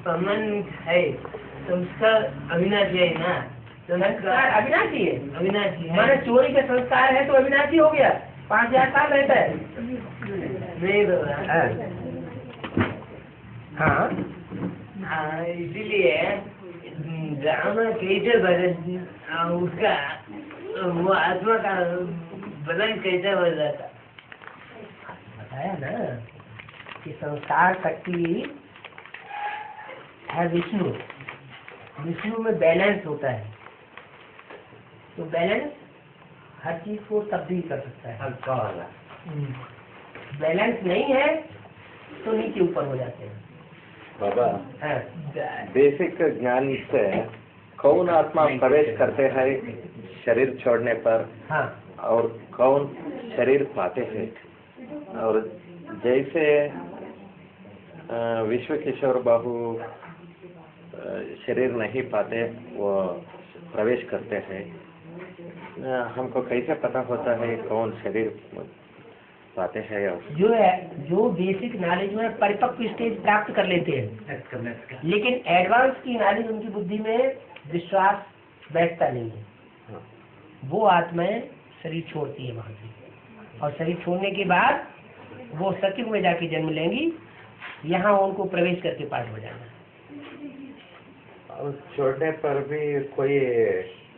Permanent है संस्कार अविनाशी है ना। संस्कार अविनाशी है। अविनाशी है माने चोरी के संस्कार है तो अविनाशी हो गया, 5000 साल रहता है। नहीं बाबा। हाँ इसीलिए गाँव में कैसे उसका वो आत्मा का बदन कैसे हो जाता। बताया ना कि संस्कार शक्ति है विष्णु, विष्णु में बैलेंस होता है, तो बैलेंस हर चीज को तब्दील कर सकता है। बैलेंस नहीं है तो नीचे ऊपर हो जाते हैं। बाबा हाँ। बेसिक ज्ञान से कौन आत्मा प्रवेश करते हैं शरीर छोड़ने पर, हाँ। और कौन शरीर पाते हैं? और जैसे विश्व किशोर बाबू शरीर नहीं पाते, वो प्रवेश करते हैं, हमको कैसे पता होता है कौन शरीर पाते हैं? और जो बेसिक नॉलेज में परिपक्व स्टेज प्राप्त कर लेते हैं, लेकिन एडवांस की नॉलेज उनकी बुद्धि में विश्वास बैठता नहीं है, वो आत्माएं शरीर छोड़ती है वहां से, और शरीर छोड़ने के बाद वो सत्युग में जाके जन्म लेंगी, यहाँ उनको प्रवेश करके पाठ हो जाना। और छोड़ने पर भी कोई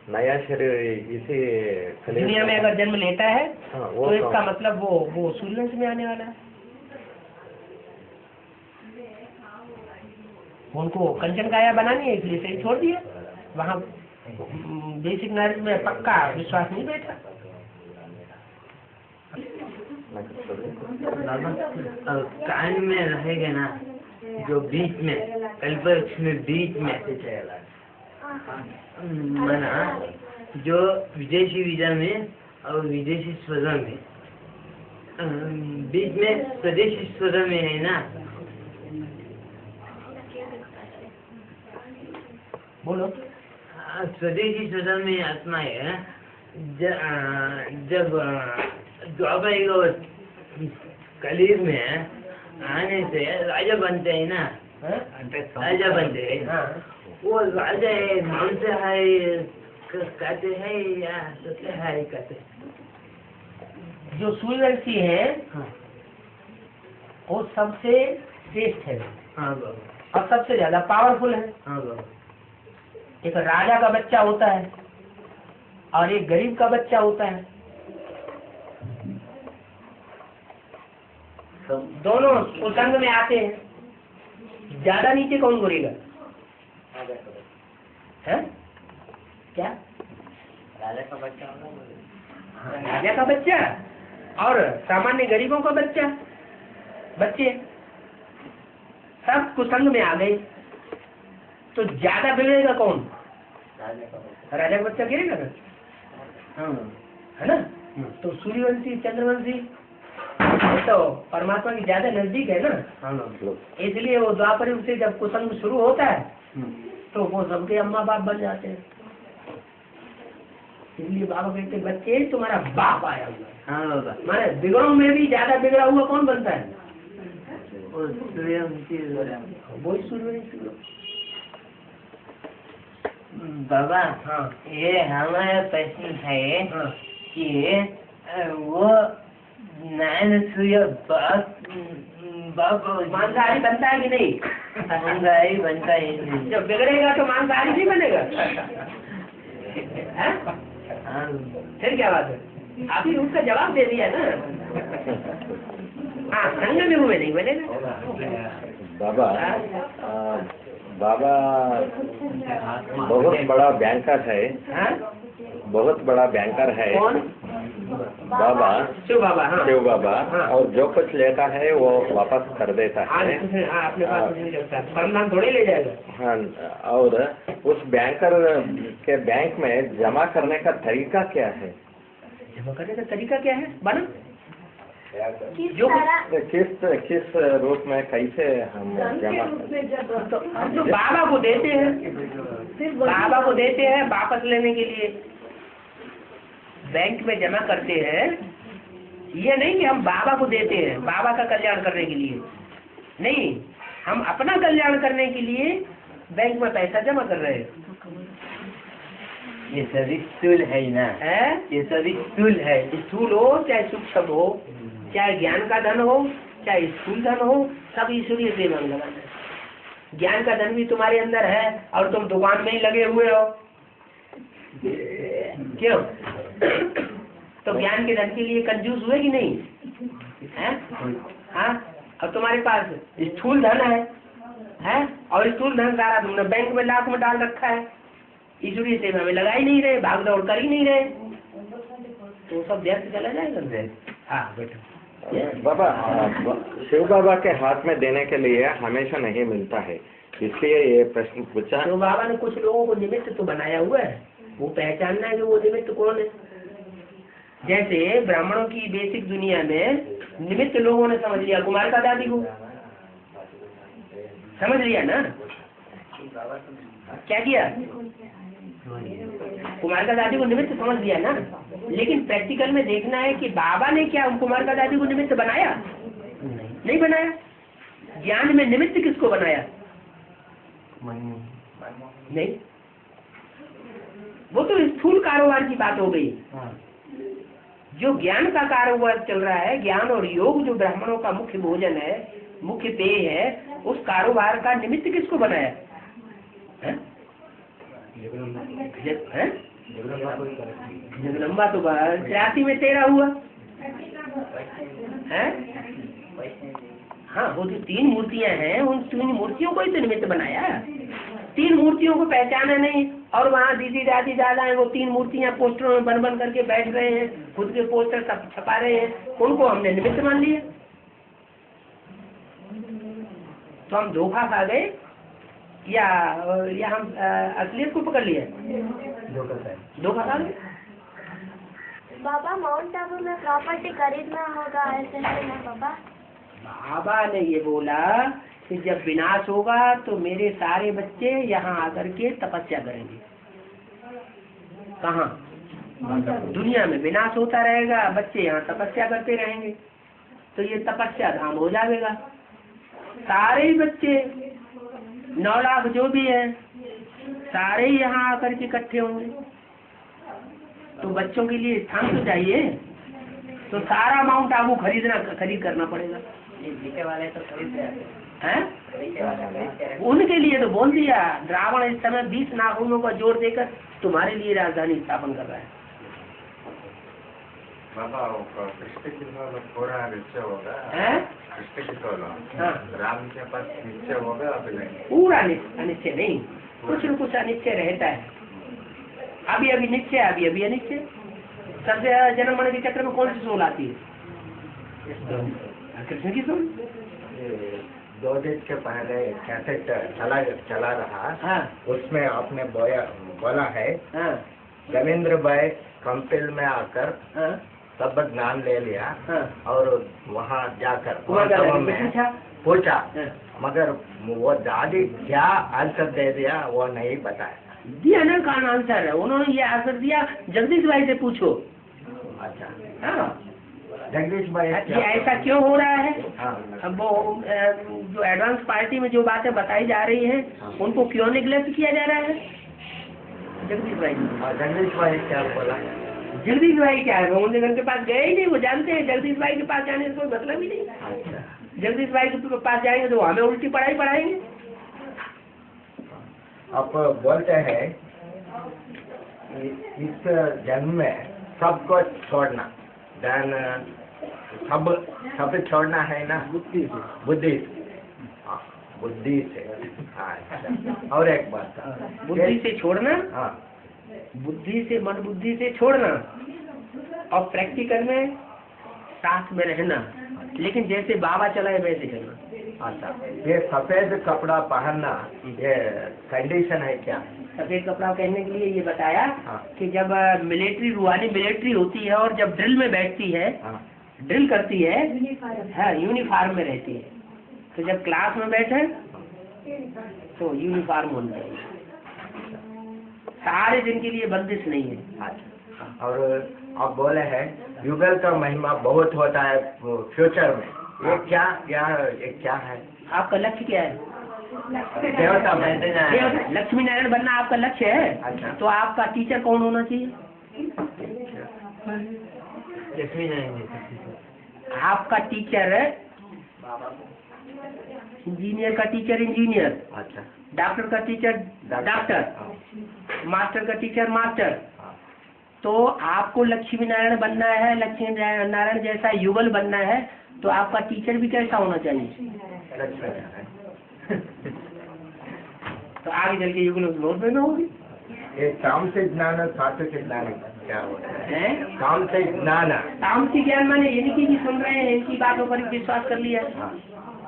नया शरीर इसी दुनिया में अगर जन्म लेता है तो इसका मतलब वो सूर्यवंश में आने वाला है। उनको कंचन काया बनानी है, इसलिए शरीर छोड़ दिया। वहाँ बेसिक नॉलेज में पक्का विश्वास नहीं बैठा। कान में रहेगा ना, जो बीच में कल्पवृक्ष में बीच में मना, जो विदेशी विजा में और विदेशी स्वजा में, बीच में स्वदेशी स्वजा में है ना। बोलो। स्वदेशी स्वजा में आत्मा है। जब द्वापर कलीर में आने से राजा बनते हैं ना, राजा बनते हैं। वो राजा है, मांसाहारी कहते हैं या सत्याहारी कहते हैं? जो सूर्यवंशी है वो सबसे श्रेष्ठ है। हाँ बाबा। और सबसे ज्यादा पावरफुल है। हाँ बाबा। एक राजा का बच्चा होता है और एक गरीब का बच्चा होता है, दोनों संग में आते हैं, ज्यादा नीचे कौन गिरेगा? है क्या? राजा का बच्चा। राजा का बच्चा और सामान्य गरीबों का बच्चे सब कुसंग में आ गए, तो ज्यादा बिगड़ेगा कौन? राजा का बच्चा गिरेगा ना, है ना? तो सूर्यवंशी चंद्रवंशी तो परमात्मा की ज्यादा नजदीक है ना, इसलिए वो द्वापर युग से जब कुसंग शुरू होता है तो वो सबके अम्मा बाप बन जाते हैं। इसलिए बाबा कहते बच्चे तुम्हारा बाप आया हुआ है। हाँ बाबा। माने बिगड़ों में भी ज्यादा बिगड़ा हुआ कौन बनता है? वही सूर्यवंशी। बाबा। हाँ। ये हमारा प्रश्न है कि वो नारायण सूर्य बाप मांसाहारी बनता है कि नहीं? मांसाहारी बनता ही नहीं। जब बिगड़ेगा तो मांसाहारी नहीं बनेगा। फिर क्या बात है? आप ही उसका जवाब दे दिया ना। हाँ, संग में हुए नहीं बनेगा। बाबा बाबा बहुत बड़ा बैंकर है। हाँ? बहुत बड़ा बैंकर है। कौन? बाबा शिव बाबा। हाँ। शिव बाबा। हाँ। और जो कुछ लेता है वो वापस कर देता है। अपने पास कुछ नहीं रखता, परमान थोड़े ले जाएगा। हाँ, और उस बैंकर के बैंक में जमा करने का तरीका क्या है? जमा करने का तरीका क्या है? बना किस रूप में कैसे हम जमा? तो बाबा को देते हैं, बाबा को देते हैं वापस लेने के लिए। बैंक में जमा करते हैं, ये नहीं कि हम बाबा को देते हैं बाबा का कल्याण करने के लिए, नहीं, हम अपना कल्याण करने के लिए बैंक में पैसा जमा कर रहे हैं। ये सभी स्थूल है ना, है ये सभी स्थूल है। स्थूल हो चाहे सूक्ष्म हो, चाहे ज्ञान का धन हो चाहे स्थूल धन हो, सब ईश्वरीय सेवा में लगाना है। ज्ञान का धन भी तुम्हारे अंदर है और तुम दुकान में ही लगे हुए हो, क्यों? तो ज्ञान के धन के लिए कंजूस हुए कि नहीं है? हाँ, और तुम्हारे पास स्थूल धन है और स्थूल धन सारा तुमने बैंक में लाख में डाल रखा है, ईश्वरीय सेवा में लगा ही नहीं रहे, भाग दौड़ कर ही नहीं रहे, तो सब व्यर्थ चला जाएगा। हाँ बेटा। बाबा, शिव बाबा के हाथ में देने के लिए हमेशा नहीं मिलता है, इसलिए ये प्रश्न पूछा। शिव बाबा ने कुछ लोगों को निमित्त तो बनाया हुआ है, वो पहचानना है कि वो निमित्त कौन है। जैसे ब्राह्मणों की बेसिक दुनिया में निमित्त लोगों ने समझ लिया कुमार का दादी को, समझ लिया ना? क्या किया? कुमार का दादी को निमित्त समझ लिया ना, लेकिन प्रैक्टिकल में देखना है कि बाबा ने क्या कुमार का दादी को निमित्त बनाया? नहीं बनाया। ज्ञान में निमित्त किसको बनाया? नहीं, वो तो स्थूल कारोबार की बात हो गई। जो ज्ञान का कारोबार चल रहा है, ज्ञान और योग जो ब्राह्मणों का मुख्य भोजन है, मुख्य पेय है, उस कारोबार का निमित्त किसको बनाया है? जगदम्बा तो 83 में 13 हुआ है। हाँ, वो जो 3 मूर्तियां हैं, उन 3 मूर्तियों को ही तो निमित्त बनाया। 3 मूर्तियों को पहचाना नहीं और वहाँ दीदी दादी दादा है, वो 3 मूर्तियां पोस्टरों में बन बन करके बैठ रहे हैं, खुद के पोस्टर छपा रहे हैं, उनको हमने निमित्त मान लिया। तो हम धोखा खा गए या हम असलियत को पकड़ लिया? धोखा खा गए। बाबा, माउंट आबू में प्रॉपर्टी खरीदना होगा ऐसे है ना बाबा? बाबा ने ये बोला कि जब विनाश होगा तो मेरे सारे बच्चे यहाँ आकर के तपस्या करेंगे। कहाँ? दुनिया में विनाश होता रहेगा, बच्चे यहाँ तपस्या करते रहेंगे, तो ये तपस्या धाम हो जाएगा। सारे ही बच्चे 9 लाख जो भी है, सारे ही यहाँ आकर के इकट्ठे होंगे, तो बच्चों के लिए स्थान तो चाहिए, तो सारा माउंट आबू खरीद करना पड़ेगा। जीते वाले तो खरीदते हैं, उनके लिए तो बोल दिया। रावण इस समय 20 नाखूनों का जोर देकर तुम्हारे लिए राजधानी स्थापन कर रहा है। पूरा निश्चय होगा, राम के पास निश्चय होगा अभी नहीं? पूरा अनिश्चय नहीं, कुछ न कुछ अनिश्चय रहता है। अभी अभी निश्चय, अभी अभी अनिश्चय। सबसे ज्यादा जन्म मरण के चक्र में कौन सी सोल आती है? कृष्ण की सोल। 2 दिन के पहले कैसेट चला रहा। हाँ। उसमें आपने बोला है, हाँ। रविंद्र भाई कंपिल में आकर हाँ। सब ज्ञान ले लिया। हाँ। और वहाँ जाकर पूछा, मगर वो दादी क्या आंसर दे दिया वो नहीं बताया। दिया ना कौन आंसर है? उन्होंने ये आंसर दिया, जगदीश भाई से पूछो। अच्छा। हाँ, जगदीश भाई ये ऐसा क्यों हो रहा है? हाँ। अब वो जो एडवांस पार्टी में जो बातें बताई जा रही हैं, उनको क्यों निग्लेक्ट किया जा रहा है? जगदीश भाई क्या बोला? जगदीश भाई क्या है, वो उनके पास गए ही नहीं, वो जानते हैं जगदीश भाई के पास जाने से कोई मतलब ही नहीं। अच्छा। जगदीश भाई के पास जाएंगे तो हमें उल्टी पढ़ाई पढ़ाएंगे। आप बोलते हैं इस जन्म में सबको छोड़ना, देन सब छोड़ना है ना? बुद्धि से। अच्छा। और एक बात, बुद्धि से छोड़ना। हाँ। बुद्धि से, मन बुद्धि से छोड़ना, और प्रैक्टिकल में साथ में रहना, लेकिन जैसे बाबा चलाए वैसे चलना। अच्छा, ये सफेद कपड़ा पहनना ये कंडीशन है क्या? सफेद कपड़ा पहनने के लिए ये बताया। हाँ। कि जब मिलिट्री, रूहानी मिलिट्री होती है और जब ड्रिल में बैठती है, हाँ। ड्रिल करती है, हाँ, यूनिफॉर्म में रहती है, तो जब क्लास में बैठे तो यूनिफॉर्म होना चाहिए। सारे दिन के लिए बंदिश नहीं है। अच्छा। और आप बोले हैं युगल का महिमा बहुत होता है फ्यूचर में, ये क्या है? आपका लक्ष्य क्या है? देवता बनना है। देवता, लक्ष्मी नारायण बनना आपका लक्ष्य है। अच्छा। तो आपका टीचर कौन होना चाहिए? लक्ष्मी नारायण। आपका टीचर है इंजीनियर का टीचर इंजीनियर, अच्छा। डॉक्टर का टीचर डॉक्टर, मास्टर का टीचर मास्टर। हाँ। तो आपको लक्ष्मी नारायण बनना है, लक्ष्मी नारायण जैसा युगल बनना है, तो आपका टीचर भी कैसा होना चाहिए? लक्ष्मी नारायण। तो आगे चल के युगल बहुत में होगी। ये काम से ज्ञान और सात्विक ज्ञान क्या होता है? हैं? काम से ज्ञान। तामसिक ज्ञान माने इनकी भी सुन रहे हैं, इनकी बातों पर विश्वास कर लिया, हाँ।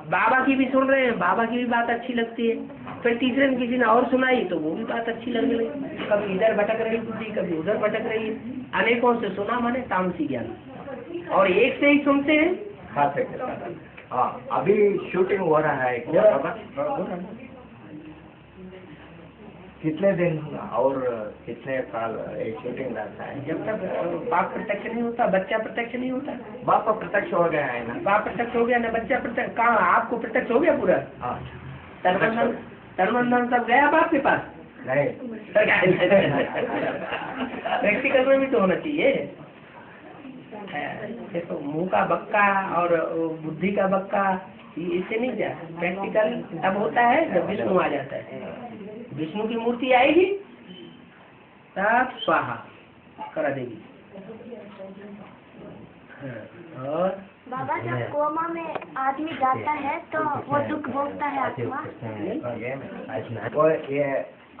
बाबा की भी सुन रहे हैं, बाबा की भी बात अच्छी लगती है, फिर तीसरे दिन किसी ने और सुनाई तो वो भी बात अच्छी लगने लगी, कभी इधर भटक रही बुद्धि, कभी उधर भटक रही है, अनेकों से सुना माने तामसिक ज्ञान। और एक से ही सुनते हैं। सात्विक ज्ञान। हाँ, अभी शूटिंग हो रहा है क्या बाबा? कितने दिन और कितने साल ये शूटिंग रहता है? जब तक बाप प्रत्यक्ष नहीं होता, बच्चा प्रत्यक्ष नहीं होता। बाप प्रत्यक्ष हो गया है ना? बाप प्रत्यक्ष हो गया ना, बच्चा प्रत्यक्ष कहाँ? आपको प्रत्यक्ष हो गया पूरा? हाँ। तर्मंधन सब गया बाप के पास? नहीं। प्रैक्टिकल में भी तो होना चाहिए। देखो मुंह का बक्का और बुद्धि का बक्का इससे नहीं जा, प्रैक्टिकल तब होता है जब विष्णु आ जाता है। विष्णु की मूर्ति आएगी तब स्वाहा करा देगी। और बाबा जब कोमा में आदमी जाता है तो वो दुख भोगता है आत्मा। वो ये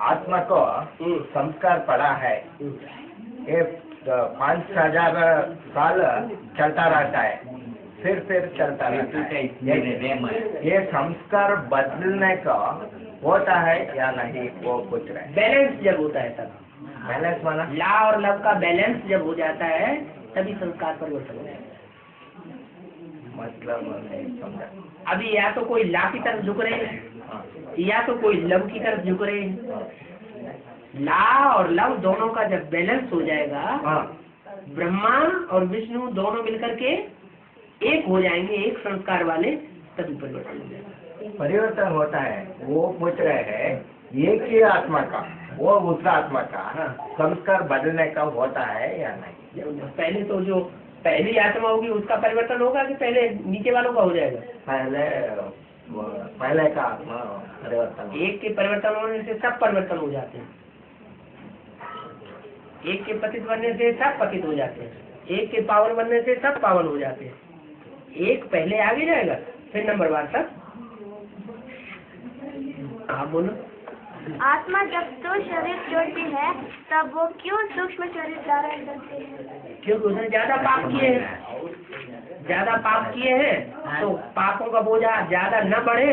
आत्मा को संस्कार पड़ा है, ये 5,000 साल चलता रहता है, फिर चलता रहता है। ये संस्कार बदलने का होता है या नहीं वो पूछ रहे हैं। बैलेंस जब होता है तब, बैलेंस माना ला और लव का बैलेंस जब हो जाता है तभी संस्कार परिवर्तन हो जाता है। मतलब नहीं समझा। अभी या तो कोई ला की तरफ झुक रहे हैं या तो कोई लव की तरफ झुक रहे हैं। ला और लव दोनों का जब बैलेंस हो जाएगा, ब्रह्मा और विष्णु दोनों मिलकर के एक हो जाएंगे, एक संस्कार वाले, तभी परिवर्तन हो जाएगा। परिवर्तन होता है वो पूछ रहे हैं। एक ही आत्मा का वो दूसरा आत्मा का संस्कार बदलने का होता है या नहीं? पहले तो जो पहली आत्मा होगी उसका परिवर्तन होगा कि पहले नीचे वालों का हो जाएगा? पहले का आत्मा परिवर्तन। एक के परिवर्तन होने से सब परिवर्तन हो जाते हैं, एक के पतित बनने से सब पतित हो जाते हैं, एक के पावन बनने से सब पावन हो जाते हैं। एक पहले आगे जाएगा फिर नंबर बार सब। आप बोलो। आत्मा जब तो शरीर छोड़ती है तब वो क्यों सूक्ष्म शरीर धारण करती है? क्योंकि उसने ज्यादा पाप किए हैं, ज्यादा पाप किए हैं तो पापों का बोझा ज्यादा न बढ़े,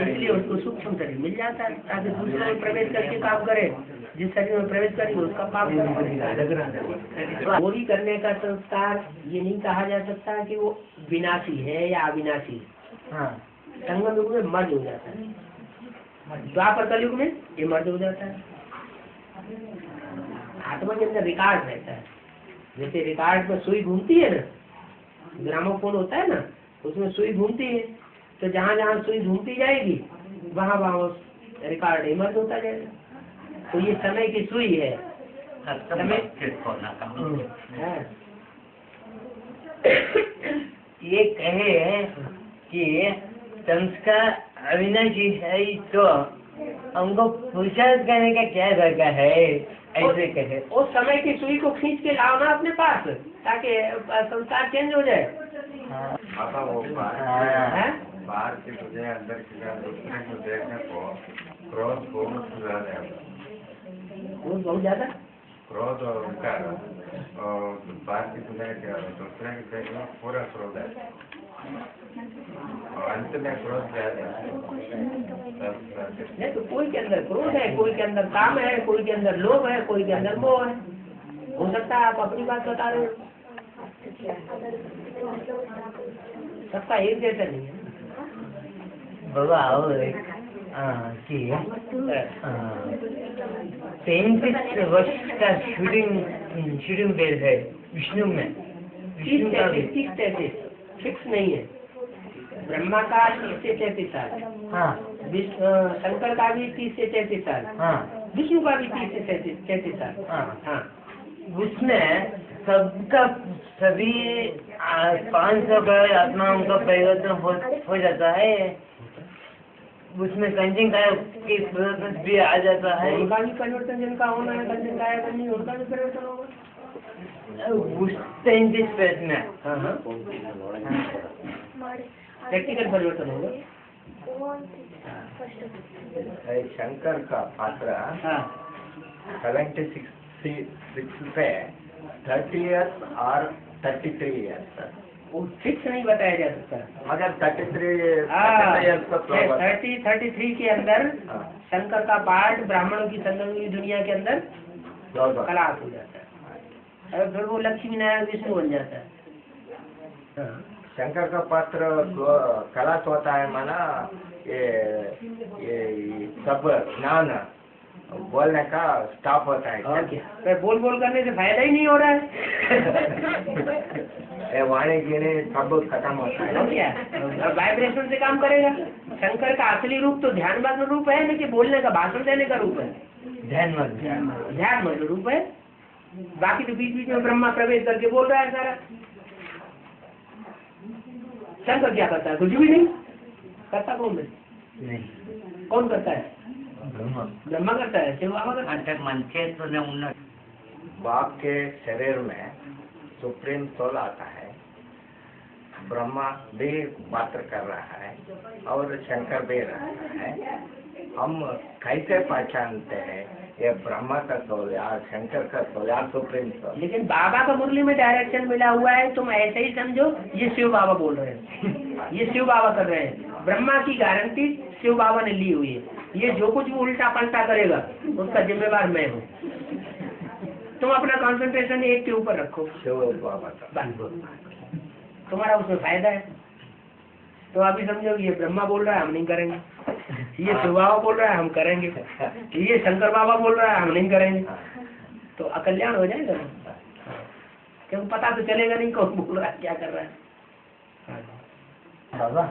इसलिए उसको सूक्ष्म शरीर मिल जाता है ताकि दूसरों में प्रवेश करके काम करे। जिस शरीर में प्रवेश करेंगे उसका पाप करेगा। चोरी करने का संस्कार ये नहीं कहा जा सकता कि वो विनाशी है या अविनाशी। हाँ, संगम युग में मर्ज हो जाता है, द्वापर कलयुग में ये मर्ज हो जाता है। आत्मा के अंदर रिकॉर्ड रहता है, जैसे रिकॉर्ड में सुई घूमती है ना, ग्रामोफोन होता है ना, उसमें सुई घूमती है, तो जहाँ जहाँ सुई घूमती जाएगी वहाँ वहाँ रिकॉर्ड इमर्ज होता जाएगा। तो ये समय की सुई है, समय है। ये कहे कि संस्कार अविनाशी है तो हमको पुरुषार्थ करने का क्या दरकार है, ऐसे कहे। उस समय की सुई को खींच के लाओ ना अपने पास ताकि संस्कार चेंज हो जाए। बाबा वो बाहर की तुझे अंदर की दूसरे को देखने को क्रोध बहुत ज्यादा है। बहुत ज्यादा क्रोध और उनका बाहर की तुझे दूसरे के देखने पूरा क्रोध है और अंत में क्रोध ज्यादा नहीं। तो कोई के अंदर क्रोध है, कोई के अंदर काम है, कोई के अंदर लोभ है, कोई के अंदर मोह है। हो सकता है आप अपनी बात बता रहे हो, सबका एक जैसा नहीं है। बाबा और कि 35 वर्ष का शूटिंग बेल है विष्णु में। विष्णु का भी फिक्स नहीं है, ब्रह्मा का 30 से 33 साल, हाँ शंकर का भी 30 से 33 साल, हाँ विष्णु का भी 30 से 33 साल। हाँ उसमें सबका सभी 500 करोड़ आत्माओं का परिवर्तन हो जाता है। उसमें कंचन काया की प्रोसेस भी आ जाता है। उनका भी परिवर्तन जिनका होना है कंचन काया का नहीं, उनका भी परिवर्तन होगा उस 33 पेज में। हाँ प्रैक्टिकल परिवर्तन होगा। शंकर का पात्र हाँ 76 पे 30 years और 33 years, वो फिक्स नहीं बताया जा सकता। मगर 33 years का 33 के अंदर हाँ। शंकर का पाठ ब्राह्मणों की संगम दुनिया के अंदर कलाश हो जाता है और फिर वो लक्ष्मी नारायण विष्णु बन जाता है। हाँ। शंकर का पात्र कलाश होता है, माना ये सब ज्ञान बोलने का स्टॉप होता है। और क्या, फिर बोल बोल करने से फायदा ही नहीं हो रहा है। ये वाणी गिनी सब खत्म होता है। और क्या, वाइब्रेशन से काम करेगा। शंकर का असली रूप तो ध्यान मग्न रूप है, न कि बोलने का भाषण देने का रूप है। ध्यान मग्न रूप है। बाकी तो बीच बीच में ब्रह्मा प्रवेश करके बोल रहा है सारा। शंकर क्या करता है? कुछ भी नहीं करता। कौन नहीं, कौन करता है? ब्रह्मा करता है। शिव बाबा करता है। बाप के शरीर में सुप्रीम सोल आता है, ब्रह्मा भी पात्र कर रहा है और शंकर भी रहता है। हम कैसे पहचानते हैं ये ब्रह्मा का सोल या शंकर का सोल या सुप्रीम सोल? लेकिन बाबा का मुरली में डायरेक्शन मिला हुआ है, तुम ऐसे ही समझो ये शिव बाबा बोल रहे हैं, ये शिव बाबा कर रहे हैं। ब्रह्मा की गारंटी शिव बाबा ने ली हुई है। ये जो कुछ भी उल्टा पलटा करेगा उसका जिम्मेवार मैं हूँ। तुम अपना कंसंट्रेशन एक के ऊपर रखो, शिव बाबा का। तुम्हारा उसमें फायदा है। तो अभी समझो ये ब्रह्मा बोल रहा है हम नहीं करेंगे, ये शिव बाबा बोल रहा है हम करेंगे, ये शंकर बाबा बोल रहा है हम नहीं करेंगे, तो अकल्याण हो जाएगा ना। क्योंकि पता तो चलेगा नहीं कौन बोल रहा है क्या कर रहा है। बाबा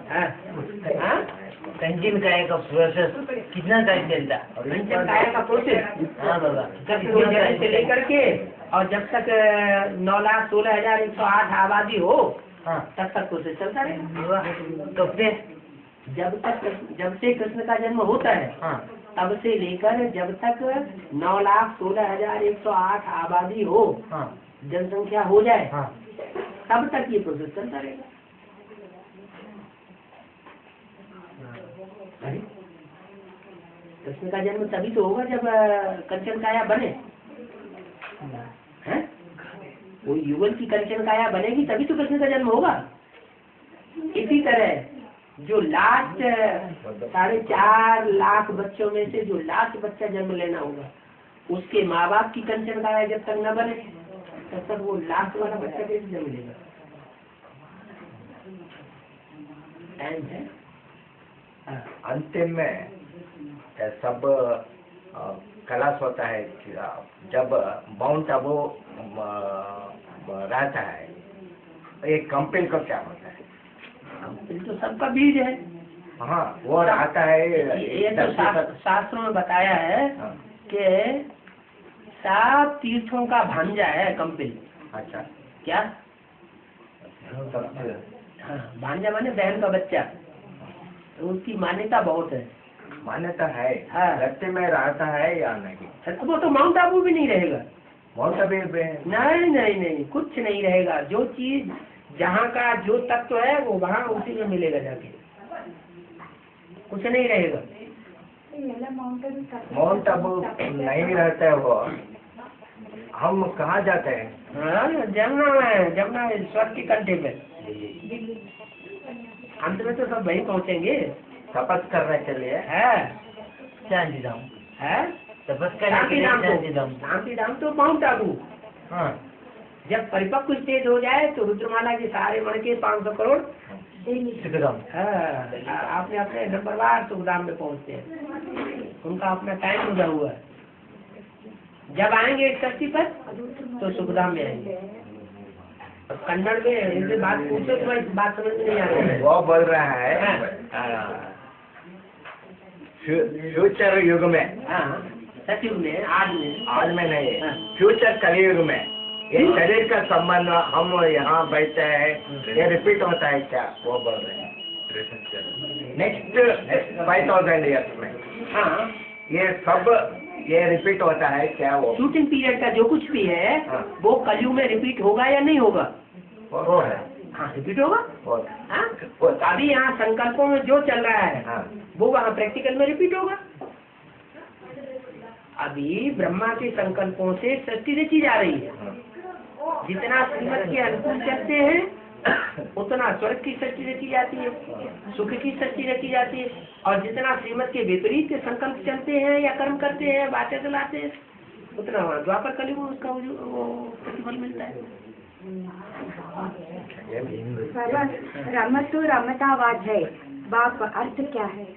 कंचन काया का प्रोसेस कितना टाइम चलता है? कंचन काया का प्रोसेस हाँ बाबा, जब जन्म से लेकर के और जब तक 9,16,108 आबादी हो हाँ तब तक प्रोसेस चलता रहेगा। तो फिर जब से कृष्ण का जन्म होता है हाँ तब से लेकर जब तक 9,16,108 आबादी हो, हाँ जनसंख्या हो जाए, हाँ तब तक ये प्रोसेस चलता रहेगा। कृष्ण का जन्म तभी तो होगा जब कंचन काया बने हैं? वो युगल की कंचन काया बनेगी तभी तो कृष्ण का जन्म होगा। इसी तरह जो लास्ट 4.5 लाख बच्चों में से जो लास्ट बच्चा जन्म लेना होगा, उसके माँ बाप की कंचन काया जब तक न बने तब तक वो लास्ट वाला बच्चा कैसे जन्म लेगा? टाइम है। अंतिम में सब कलाश होता है जब माउंट आबू रहता है। एक कंपेल का क्या होता है? कंपेल तो सबका बीज है। हाँ, वो आता है। ये तो शास्त्रों में बताया है कि 7 तीर्थों का भांजा है कंपेल। अच्छा, क्या? सबसे हाँ, भांजा माने बहन का बच्चा। तो उसकी मान्यता बहुत है। मान्यता है। हाँ। धरती में रहता है या नहीं? वो तो माउंट आबू भी नहीं रहेगा। माउंट आबू नहीं नहीं नहीं, कुछ नहीं रहेगा। जो चीज जहाँ का जो तत्व है वो वहाँ उसी में मिलेगा जाके, कुछ नहीं रहेगा। माउंट आबू नहीं रहता है वो। हम कहाँ जाते हैं? हाँ, जमुना है स्वर्ग के कंठे पे। अंत में तो सब वही पहुँचेंगे तपस करने के लिए। है शांतिधाम है तपस करने के लिए शांतिधाम। शांतिधाम तो माउंट आबू। हाँ जब परिपक्व स्टेज हो जाए तो रुद्रमाला के सारे मण के 500 करोड़ सुखधाम। हाँ, आपने अपने नंबरवार सुखधाम में पहुँचते हैं। उनका अपना टाइम उदा हुआ है। जब आएंगे इस धरती पर तो सुखधाम में आएंगे। कन्नड़ में इनसे बात पूछो तो भाई बात समझ में नहीं आ रही है। वो बोल रहा है फ्यूचर युग में, हाँ, सतयुग में, आज में नहीं, हाँ। फ्यूचर कलयुग में ये शरीर का संबंध हम यहाँ बैठते हैं, ये रिपीट होता है क्या, वो बोल रहे हैं। नेक्स्ट 5000 ईयर्स में हाँ, ये सब ये रिपीट होता है क्या, वो शूटिंग पीरियड का जो कुछ भी है हाँ। वो कलयुग में रिपीट होगा या नहीं होगा? वो है, हाँ, रिपीट होगा। वो हाँ, अभी यहाँ संकल्पों में जो चल रहा है हाँ। वो वहाँ प्रैक्टिकल में रिपीट होगा। अभी ब्रह्मा के संकल्पों से सृष्टि रची जा रही है। जितना श्रीमत के अनुकूल चलते हैं उतना स्वर्ग की सृष्टि रची जाती है, सुख की सृष्टि रची जाती है, और जितना श्रीमत के विपरीत के संकल्प चलते हैं या कर्म करते हैं, बातें चलाते हैं, उतना वहाँ द्वापर कलयुग में उसका वो प्रतिफल मिलता है। बाबा, रमतु रमतावाद है, बाप अर्थ क्या है?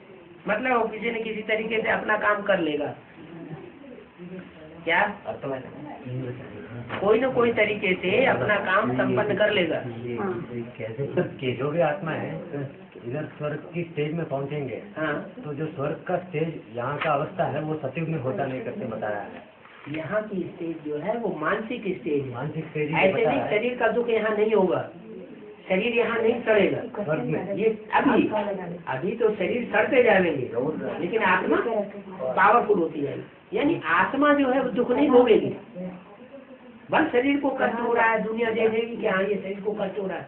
मतलब वो किसी न किसी तरीके से अपना काम कर लेगा, क्या कोई न कोई तरीके से अपना काम संपन्न कर लेगा। कैसे कि जो भी आत्मा है इधर स्वर्ग की स्टेज में पहुंचेंगे, हाँ, तो जो स्वर्ग का स्टेज यहाँ का अवस्था है वो सतयुग में होता नहीं करके बताया है। यहाँ की स्टेज जो है वो मानसिक स्टेज है। मानसिक स्टेज ऐसे नहीं, शरीर का दुख यहाँ नहीं होगा, शरीर यहाँ नहीं सड़ेगा। स्वर्ग में ये अभी तो शरीर सड़ते जाएंगे, लेकिन आत्मा पावरफुल होती जाएगी। यानी आत्मा जो है वो दुख नहीं भोगेगी। बस शरीर को कष्ट हो रहा है, दुनिया देखेगी कि हाँ ये शरीर को कष्ट हो रहा है,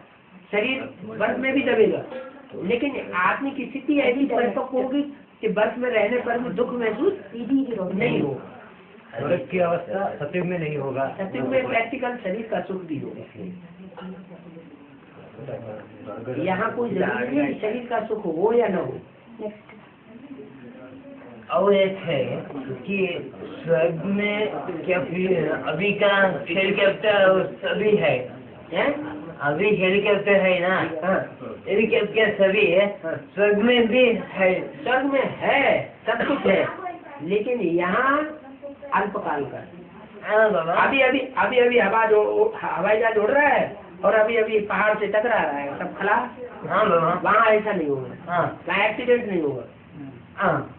शरीर बर्फ में भी दबेगा, लेकिन आत्मा की स्थिति ऐसी परिपक्व होगी कि बर्फ में रहने पर भी दुख महसूस नहीं होगा। स्वर्ग की अवस्था सतयुग में नहीं होगा। सतयुग में प्रैक्टिकल शरीर का सुख भी होगा। यहाँ कोई जरूरी नहीं शरीर का सुख हो या न हो। और एक है कि स्वर्ग में क्या फिर अभी का हेलीकॉप्टर सभी है, अभी हेलीकॉप्टर है ना, हेलीकॉप्टर सभी है, स्वर्ग में भी है। स्वर्ग में है, सब कुछ है, लेकिन यहाँ अल्पकाल का। हाँ बाबा, अभी हवाई जहाज उड़ रहा है और अभी पहाड़ से टकरा रहा है, सब खला। हाँ बाबा, वहाँ ऐसा नहीं होगा, हाँ वहाँ एक्सीडेंट नहीं होगा। हाँ,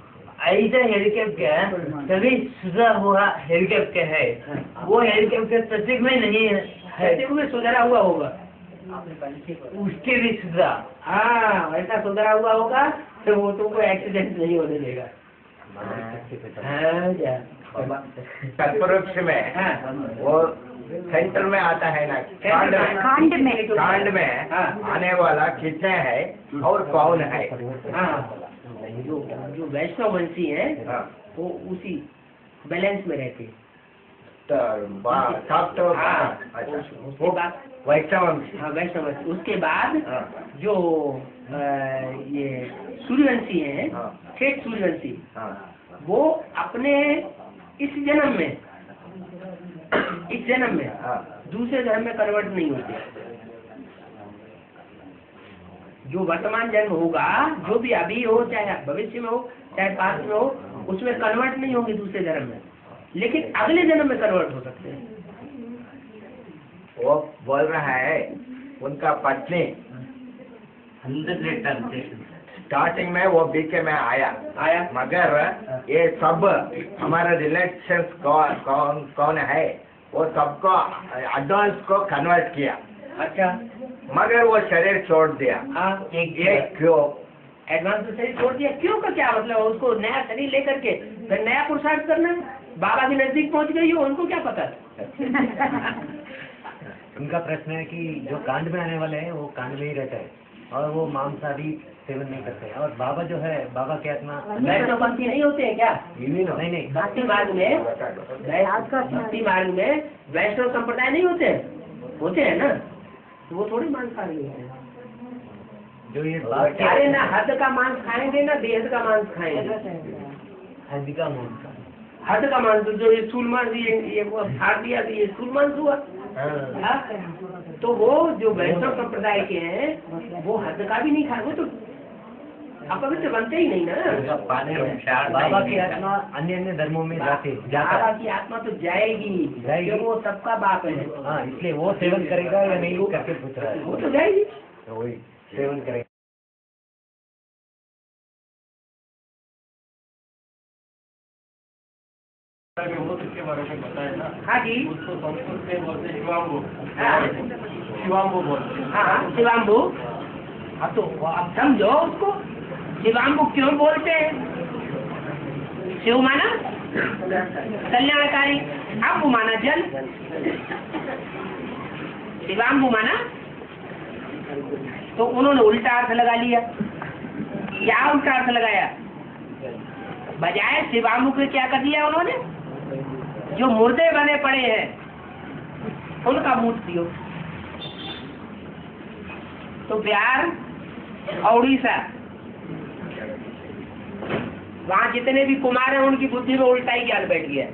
ऐसा हेलीकॉप्टर सभी सुधरा हुआ हेलीकॉप्टर है, वो हेलीकॉप्टर सतयुग में नहीं है, सतयुग में सुधरा हुआ होगा, उसके भी सुधरा। हाँ, ऐसा सुधरा हुआ होगा तो वो तुमको एक्सीडेंट नहीं होने देगा। हाँ, क्या कल्पवृक्ष में वो सेंटर में आता है ना, कांड में आने वाला कितने है और कौन है। हाँ, जो वैष्णववंशी है वो उसी बैलेंस में रहते हैं। उसके बाद वैष्णववंशी, हाँ, वैष्णववंशी। उसके बाद जो ये सूर्यवंशी है, ठेठ सूर्यवंशी, वो अपने इस जन्म में दूसरे धर्म में कन्वर्ट नहीं होते। जो वर्तमान जन्म होगा, जो भी अभी हो, चाहे भविष्य में हो, चाहे पास में हो, उसमें कन्वर्ट नहीं होंगे दूसरे धर्म में, लेकिन अगले जन्म में कन्वर्ट हो सकते हैं। वो बोल रहा है उनका पत्नी स्टार्टिंग में वो बीके में आया, मगर ये सब हमारे रिलेशंस कौन है वो सबको एडवांस को कन्वर्ट किया। अच्छा, मगर वो शरीर छोड़ दिया। हाँ, ये क्यों? एडवांस शरीर छोड़ दिया, क्यों का क्या मतलब? उसको नया शरीर लेकर के फिर नया पुरुषार्थ करना है। बाबा के नजदीक पहुंच गई हो, उनको क्या पता। उनका प्रश्न है कि जो कांड में आने वाले हैं वो कांड में ही रहते हैं और वो मांसाहारी सेवन नहीं करते हैं, और बाबा जो है, बाबा के आत्मा वैष्णवपंथी नहीं होते हैं क्या? नहीं, भक्ति मार्ग में वैष्णव संप्रदाय नहीं होते हैं ना, तो वो थोड़ी मांसाहारी होते हैं। जो ये अरे ना हद का मांस खाएंगे ना बेहद का मांस खाएंगे। हद का मांस, हद का मांस, जो ये स्थूल मांस, ये वो फाड़ दिया तो ये स्थूल मांस हुआ। तो वो जो वैष्णव संप्रदाय के हैं वो हद का भी नहीं खाएंगे, तो अपवित्र बनते ही नहीं ना। बाबा की आत्मा अन्य अन्य धर्मों में जाता बाबा है। की आत्मा तो जाएगी जाएगी। वो सबका बाप है। हाँ, इसलिए वो सेवन करेगा या नहीं करके पूछ रहा वो है। तो जाएगी। तो वही सेवन करेगा। हाँ जी, उसको संस्कृत में बोलते हैं शिवाम्बु। हाँ शिवाम्बु बोलते हैं। हाँ शिवाम्बु। अब तो अब समझो उसको, शिवाम्बु क्यों बोलते हैं? शिव माना कल्याणकारी, अम्बु माना जल, शिवाम्बु माना, तो उन्होंने उल्टा अर्थ लगा लिया। क्या उल्टा अर्थ लगाया? बजाय शिवाम्बु के क्या कर दिया उन्होंने? जो मुर्दे बने पड़े हैं उनका मूर्ति हो। तो बिहार और उड़ीसा, वहां जितने भी कुमार हैं उनकी बुद्धि में उल्टा ही ज्ञान बैठ गया।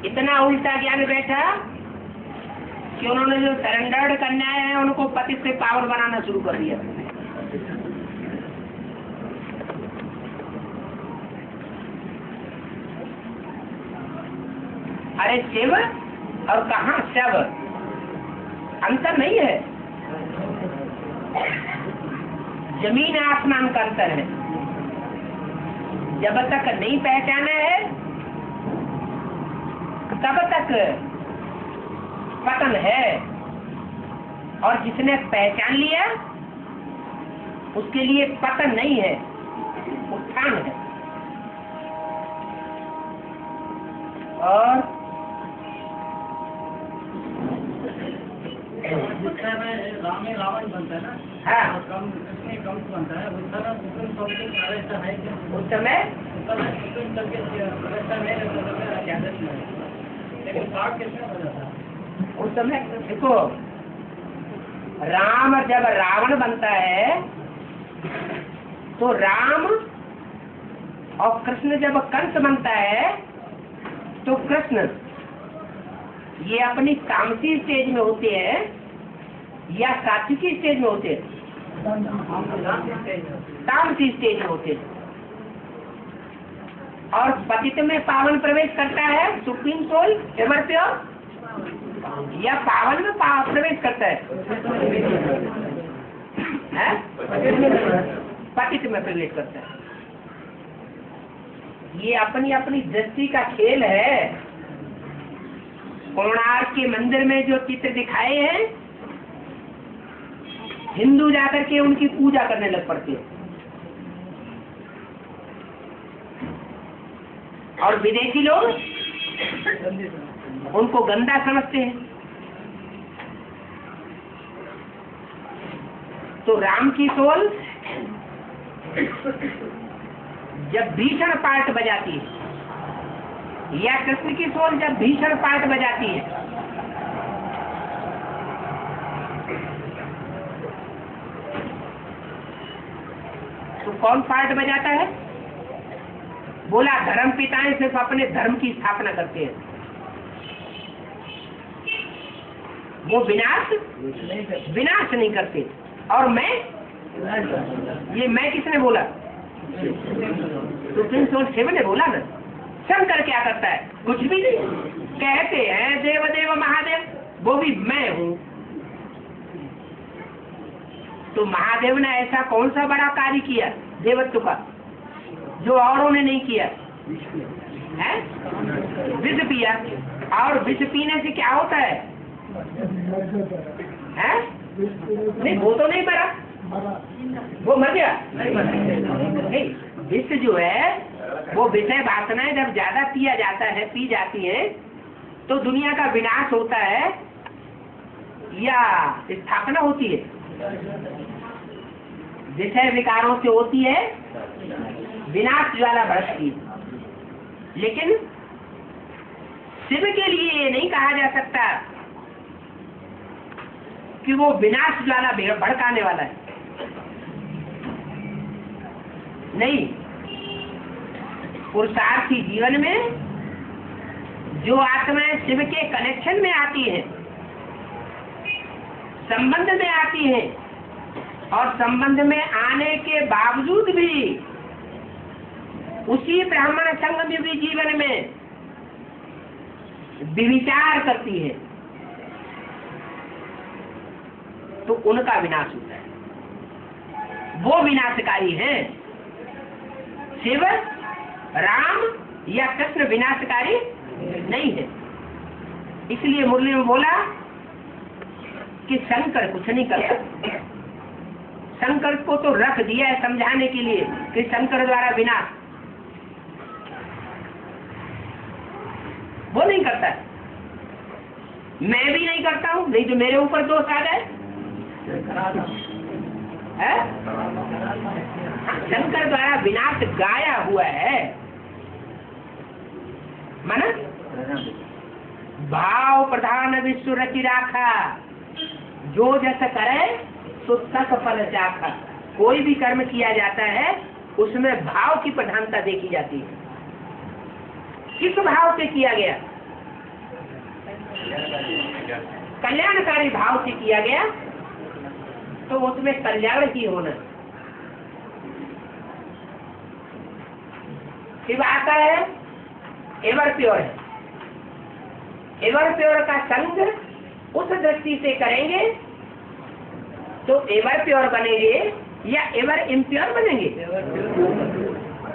इतना उल्टा ज्ञान बैठा कि उन्होंने जो सरेंडर्ड कन्याएं हैं उनको पति से पावन बनाना शुरू कर दिया। अरे शिव और कहाँ शव, अंतर नहीं है, जमीन आसमान का अंतर है। जब तक नहीं पहचाना है तब तक पतन है, और जिसने पहचान लिया उसके लिए पतन नहीं है, उत्थान है। और जिस समय रावण बनता है ना, हाँ, कम बनता है, उस समय सुप्रीम कोर्ट की व्यवस्था है कि उस समय सुप्रीम कोर्ट की व्यवस्था नहीं है, लेकिन पाठ किसने बना था? उस समय देखो, राम जब रावण बनता है तो राम, और कृष्ण जब कंस बनता है तो कृष्ण, ये अपनी तामसी स्टेज में होते हैं या सात्विकी स्टेज में होते हैं? तामसी स्टेज में होते हैं। और पतित में पावन प्रवेश करता है सुप्रीम सोल एवर प्योर, या पावन में प्रवेश करता है? पतित में प्रवेश करता है। ये अपनी अपनी दृष्टि का खेल है। कोणार्क के मंदिर में जो चित्र दिखाए हैं, हिंदू जाकर के उनकी पूजा करने लग पड़ते हैं, और विदेशी लोग उनको गंदा समझते हैं। तो राम की सोल जब भीषण पार्ट बजाती है, या कृष्ण की सोल जब भीषण पार्ट बजाती है, तो कौन पार्ट बजाता है? बोला धर्म पिताएं सिर्फ अपने धर्म की स्थापना करते हैं, वो विनाश नहीं करते। और मैं, ये मैं किसने बोला? सुप्रीम सोल शिव ने बोला ना। शंकर क्या करता है? कुछ भी नहीं, कहते हैं देव देव महादेव, वो भी मैं हूँ। तो महादेव ने ऐसा कौन सा बड़ा कार्य किया देवत्व का जो औरों ने नहीं किया है? विष पिया, और विष पीने से क्या होता है? नहीं, वो तो नहीं मरा, वो मर गया। नहीं, विष जो है वो विषय वासनाएं जब ज्यादा पिया जाता है, पी जाती है, तो दुनिया का विनाश होता है या स्थापना होती है? विषय विकारों से होती है विनाश ज्वाला भड़कती है। लेकिन शिव के लिए ये नहीं कहा जा सकता कि वो विनाश ज्वाला भड़काने वाला है। नहीं, पुरुषार्थी जीवन में जो आत्माएं शिव के कनेक्शन में आती है, संबंध में आती हैं और संबंध में आने के बावजूद भी उसी ब्राह्मण संगमयुगी जीवन में विचार करती है, तो उनका विनाश होता है। वो विनाशकारी हैं। शिव, राम या कृष्ण विनाशकारी नहीं है। इसलिए मुरली में बोला कि शंकर कुछ नहीं करता। शंकर को तो रख दिया है समझाने के लिए कि शंकर द्वारा विनाश वो नहीं करता है। मैं भी नहीं करता हूं, नहीं तो मेरे ऊपर दोष आ जाए। शंकर द्वारा विनाश गाया हुआ है। माना भाव प्रधान विश्व रचि राखा, जो जैसा करे सो तक फल चाखा। कोई भी कर्म किया जाता है उसमें भाव की प्रधानता देखी जाती है। किस भाव से किया गया? कल्याणकारी भाव से किया गया तो उसमें कल्याण ही होना। शिव आता है एवर प्योर है। एवर प्योर का संग उस दृष्टि से करेंगे तो एवर प्योर बनेंगे या एवर इम्प्योर बनेंगे।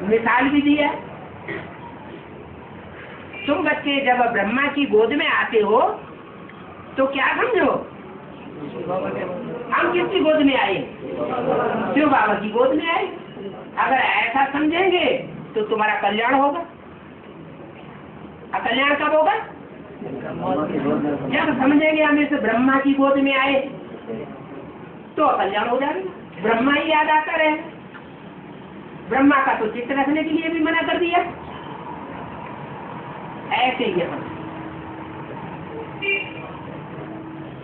मिसाल भी दिया, तुम बच्चे जब ब्रह्मा की गोद में आते हो तो क्या समझो? हम किसकी गोद में आए? शिव बाबा की गोद में आए। अगर ऐसा समझेंगे तो तुम्हारा कल्याण होगा। कल्याण कब होगा? जब समझेंगे हम इस ब्रह्मा की गोद में आए तो कल्याण हो जाएगा। ब्रह्मा ही याद आता रहे। ब्रह्मा का तो चित्त रखने के लिए भी मना कर दिया। ऐसे ही हम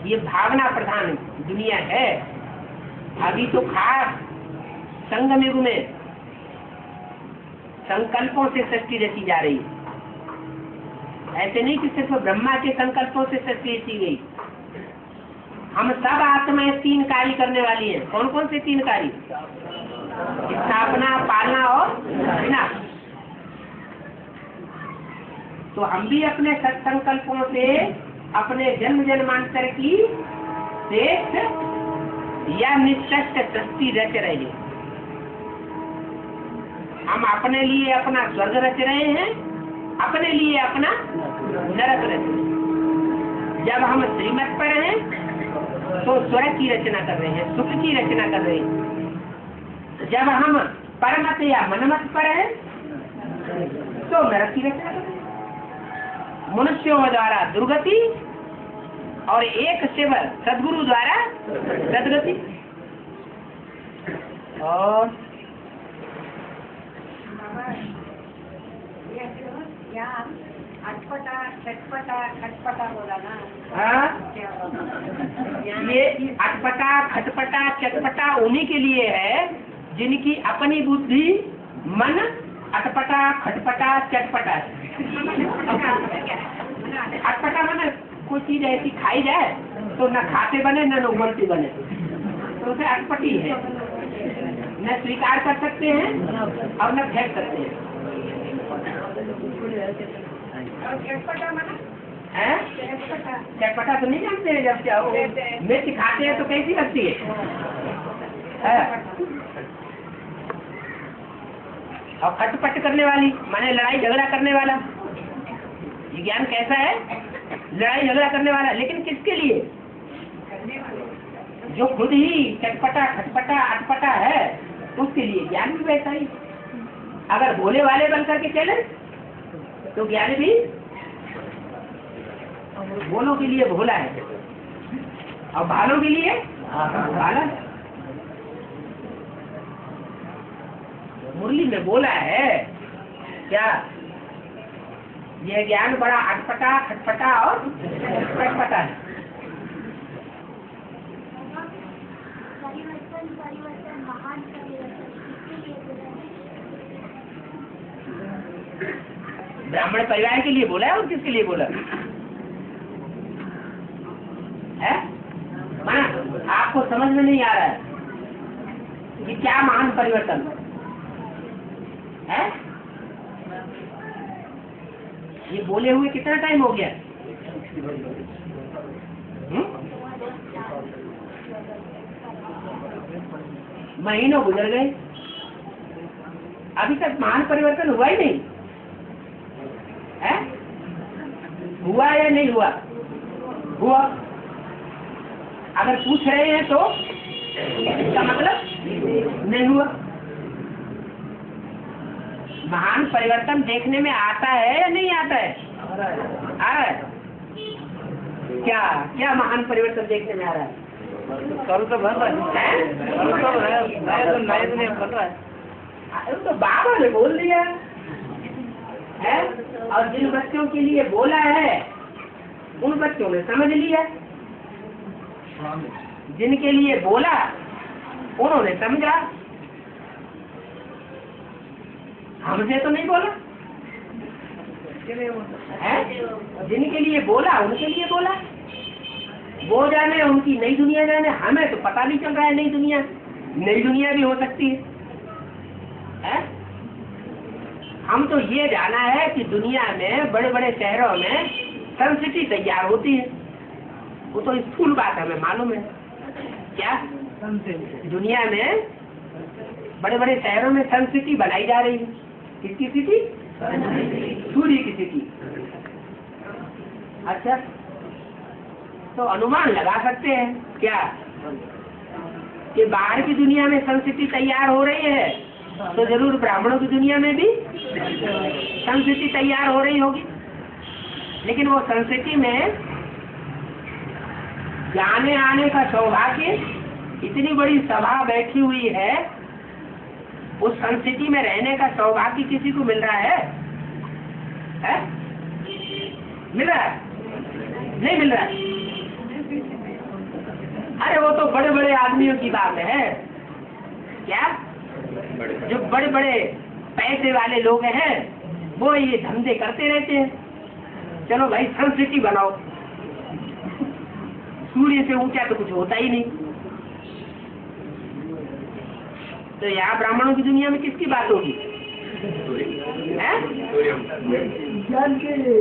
ये भावना प्रधान दुनिया है। अभी तो खास संगम युग में संकल्पों से सृष्टि रची जा रही है। ऐसे नहीं कि सिर्फ ब्रह्मा के संकल्पों से सृष्टि रची गई। हम सब आत्माएं 3 कार्य करने वाली हैं। कौन कौन से 3 कार्य? स्थापना, पालना और विनाश। तो हम भी अपने सत्संकल्पों से अपने जन्म जन्मांतर की श्रेष्ठ या निष्कृष्ट सृष्टि रच रहे हैं। हम अपने लिए अपना स्वर्ग रच रहे हैं, अपने लिए अपना नरक रच रहे हैं। जब हम श्रीमत पर हैं तो स्वर्ग की रचना कर रहे हैं, सुख की रचना कर रहे हैं। जब हम परमत या मनमत पर हैं तो नरक की रचना कर रहे हैं। मनुष्यों द्वारा दुर्गति और एक शिव सदगुरु द्वारा सदगति। और अटपटा चटपटा खटपटा बोला ना। ये अटपटा खटपटा चटपटा उन्हीं के लिए है जिनकी अपनी बुद्धि मन अटपटा खटपटा चटपटा है। अटपटा माने कोई चीज ऐसी खाई जाए तो न खाते बने न उगलती बने, तो उसे अटपटी है। न स्वीकार कर सकते हैं और न फेंक सकते हैं। चटपटा तो नहीं जानते हैं। जब क्या मिर्च खाते हैं तो कैसी लगती है? और खटपट करने वाली माने लड़ाई झगड़ा करने वाला। ये ज्ञान कैसा है? लड़ाई झगड़ा करने वाला, लेकिन किसके लिए? जो खुद ही चटपटा खटपटा अटपटा है उसके लिए ज्ञान भी वैसा ही। अगर भोले वाले बन करके चले तो ज्ञान भी भोलों के लिए भोला है और भालों के लिए भाला। मुरली में बोला है क्या? यह ज्ञान बड़ा अटपटा खटपटा और चटपटा है। ब्राह्मण परिवार के लिए बोला है और किसके लिए बोला है? माना आपको समझ में नहीं आ रहा है कि क्या महान परिवर्तन है? ये बोले हुए कितना टाइम हो गया? महीनों गुजर गए, अभी तक महान परिवर्तन हुआ ही नहीं है? हुआ या नहीं हुआ? हुआ। अगर पूछ रहे हैं तो इसका मतलब नहीं हुआ। महान परिवर्तन देखने में आता है या नहीं आता है? आ रहा है। क्या क्या महान परिवर्तन देखने में आ रहा है? कल तो बन रहा है, कल तो नए दुनिया बन रहा है। तो बाबा ने बोल दिया है, और जिन बच्चों के लिए बोला है उन बच्चों ने समझ लिया, जिनके लिए बोला उन्होंने समझा। हमसे तो नहीं बोला है, जिनके लिए बोला उनके लिए बोला। वो जाने, उनकी नई दुनिया जाने, हमें तो पता नहीं चल रहा है नई दुनिया भी हो सकती है? हम तो ये जाना है कि दुनिया में बड़े बड़े शहरों में सन सिटी तैयार होती है, वो तो स्थूल बात हमें मालूम है। क्या दुनिया में बड़े बड़े शहरों में सन सिटी बनाई जा रही है? किसकी सिटी? सूर्य की सिटी। अच्छा, तो अनुमान लगा सकते हैं क्या कि बाहर की दुनिया में सन सिटी तैयार हो रही है, तो जरूर ब्राह्मणों की दुनिया में भी सन सिटी तैयार हो रही होगी। लेकिन वो सन सिटी में जाने आने का सौभाग्य, इतनी बड़ी सभा बैठी हुई है, उस सन सिटी में रहने का सौभाग्य किसी को मिल रहा है? मिल रहा है? नहीं मिल रहा है। अरे वो तो बड़े बड़े आदमियों की बात है। क्या? जो बड़े बड़े पैसे वाले लोग हैं वो ये धंधे करते रहते हैं, चलो भाई सन सिटी बनाओ। सूर्य से ऊंचा तो कुछ होता ही नहीं। तो यहाँ ब्राह्मणों की दुनिया में किसकी बात होगी?